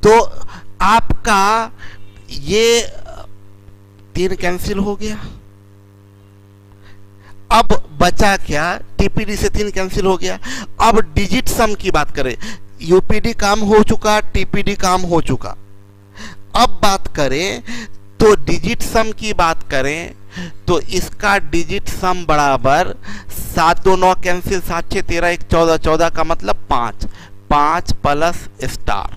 तो आपका ये 3 कैंसिल हो गया। अब बचा क्या, टीपीडी से 3 कैंसिल हो गया। अब डिजिट सम की बात करें, यूपीडी काम हो चुका, टीपीडी काम हो चुका। अब बात करें तो डिजिट सम की बात करें तो इसका डिजिट सम बराबर 7 2 9 कैंसिल, 7 6 13 1 14, 14 का मतलब 5, 5 प्लस स्टार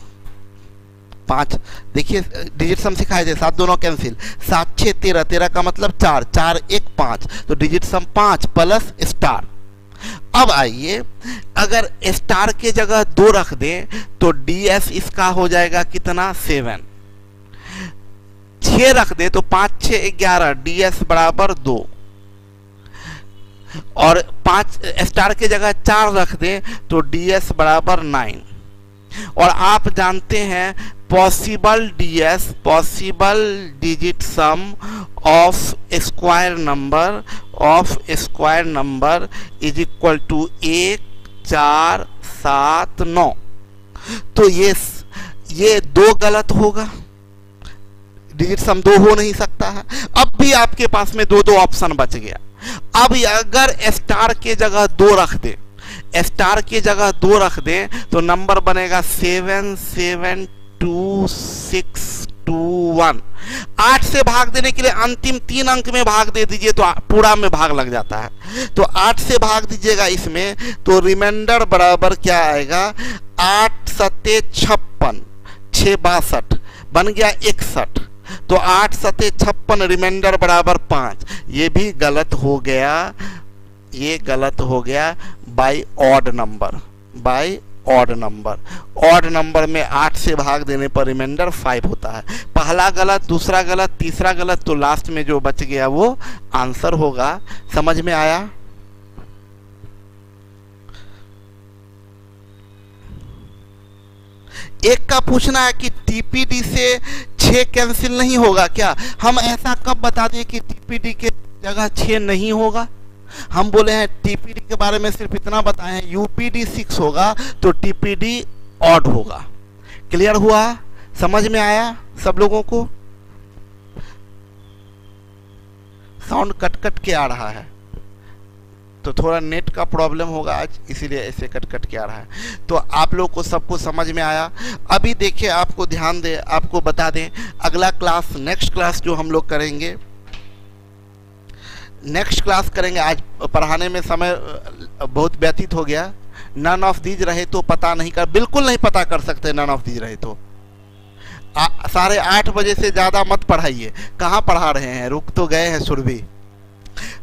5। देखिए डिजिट सम सिखाए थे, 7 2 9 कैंसिल, 7 6 13, 13 का मतलब 4, 4 1 5, तो डिजिट सम 5 प्लस स्टार। अब आइए अगर स्टार के जगह 2 रख दें तो डीएस इसका हो जाएगा कितना, 7। 6 रख दे तो 5 6 11, डीएस बराबर 2। और 5 स्टार के जगह 4 रख दे तो डीएस बराबर 9। और आप जानते हैं possible DS, possible digit sum of square number is equal to 1 4 7 9। तो ये 2 गलत होगा, डिजिट सम 2 हो नहीं सकता है। अब भी आपके पास में 2 ऑप्शन बच गया। अब अगर स्टार के जगह 2 रख दे, स्टार के जगह 2 रख दे तो नंबर बनेगा 7 7 2 6 2 1। 8 से भाग देने के लिए अंतिम 3 अंक में भाग दे दीजिए तो पूरा में भाग लग जाता है। तो 8 से भाग दीजिएगा इसमें तो रिमाइंडर बराबर क्या आएगा, 8 7 56, 6 62 बन गया 61। तो 8 7 56 रिमाइंडर बराबर 5। ये भी गलत हो गया, ये गलत हो गया by odd number, by odd number. Odd number में 8 से भाग देने पर रिमाइंडर 5 होता है। पहला गलत, दूसरा गलत, तीसरा गलत, तो लास्ट में जो बच गया वो आंसर होगा। समझ में आया? एक का पूछना है कि टीपीडी से 6 कैंसिल नहीं होगा क्या। हम ऐसा कब बता दें कि टीपीडी के जगह 6 नहीं होगा। हम बोले हैं टीपीडी के बारे में सिर्फ इतना बताए हैं, यूपीडी 6 होगा तो टीपीडी ऑड होगा। क्लियर हुआ? समझ में आया सब लोगों को? साउंड कट कट के आ रहा है तो थोड़ा नेट का प्रॉब्लम होगा आज, इसीलिए ऐसे कट कट के आ रहा है। तो आप लोग को सबको समझ में आया? अभी देखिए आपको ध्यान दे, आपको बता दें अगला क्लास, नेक्स्ट क्लास जो हम लोग करेंगे, नेक्स्ट क्लास करेंगे। आज पढ़ाने में समय बहुत व्यतीत हो गया। नन ऑफ दीज रहे तो पता नहीं कर, बिल्कुल नहीं पता कर सकते नन ऑफ दीज रहे तो। 8:30 बजे से ज़्यादा मत पढ़ाइए। कहाँ पढ़ा रहे हैं, रुक तो गए हैं सुरभि।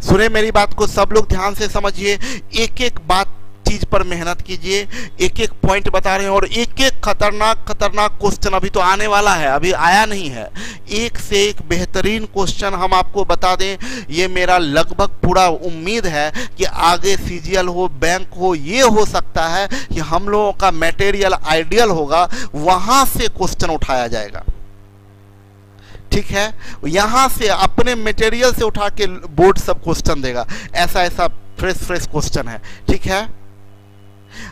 सुने मेरी बात को सब लोग ध्यान से समझिए, एक एक बात चीज पर मेहनत कीजिए, एक एक पॉइंट बता रहे हैं और एक एक खतरनाक खतरनाक क्वेश्चन अभी तो आने वाला है, अभी आया नहीं है। एक से एक बेहतरीन क्वेश्चन हम आपको बता दें। ये मेरा लगभग पूरा उम्मीद है कि आगे सीजीएल हो, बैंक हो, ये हो सकता है कि हम लोगों का मटेरियल आइडियल होगा, वहां से क्वेश्चन उठाया जाएगा। ठीक है, यहां से अपने मटेरियल से उठा के बोर्ड सब क्वेश्चन देगा। ऐसा ऐसा फ्रेश फ्रेश क्वेश्चन है। ठीक है,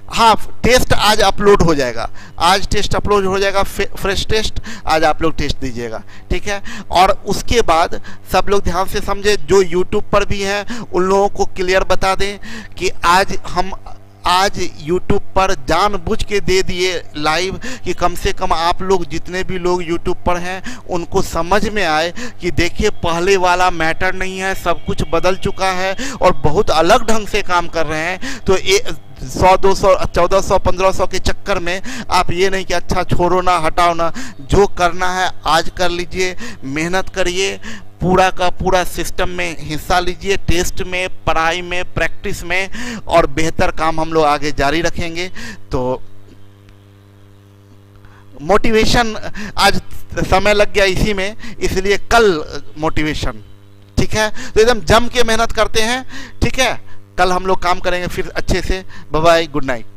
हाँ टेस्ट आज अपलोड हो जाएगा, आज टेस्ट अपलोड हो जाएगा, फ्रेश टेस्ट आज आप लोग टेस्ट दीजिएगा। ठीक है, और उसके बाद सब लोग ध्यान से समझे, जो यूट्यूब पर भी हैं उन लोगों को क्लियर बता दें कि आज YouTube पर जानबूझ के दे दिए लाइव कि कम से कम आप लोग जितने भी लोग YouTube पर हैं उनको समझ में आए कि देखिए पहले वाला मैटर नहीं है, सब कुछ बदल चुका है और बहुत अलग ढंग से काम कर रहे हैं। तो 100 200 1400 1500 के चक्कर में आप ये नहीं कि अच्छा छोड़ो ना, हटाओ ना, जो करना है आज कर लीजिए, मेहनत करिए, पूरा का पूरा सिस्टम में हिस्सा लीजिए, टेस्ट में, पढ़ाई में, प्रैक्टिस में, और बेहतर काम हम लोग आगे जारी रखेंगे। तो मोटिवेशन आज समय लग गया इसी में, इसलिए कल मोटिवेशन। ठीक है, तो एकदम जम के मेहनत करते हैं। ठीक है, कल हम लोग काम करेंगे फिर अच्छे से। Bye bye, good night.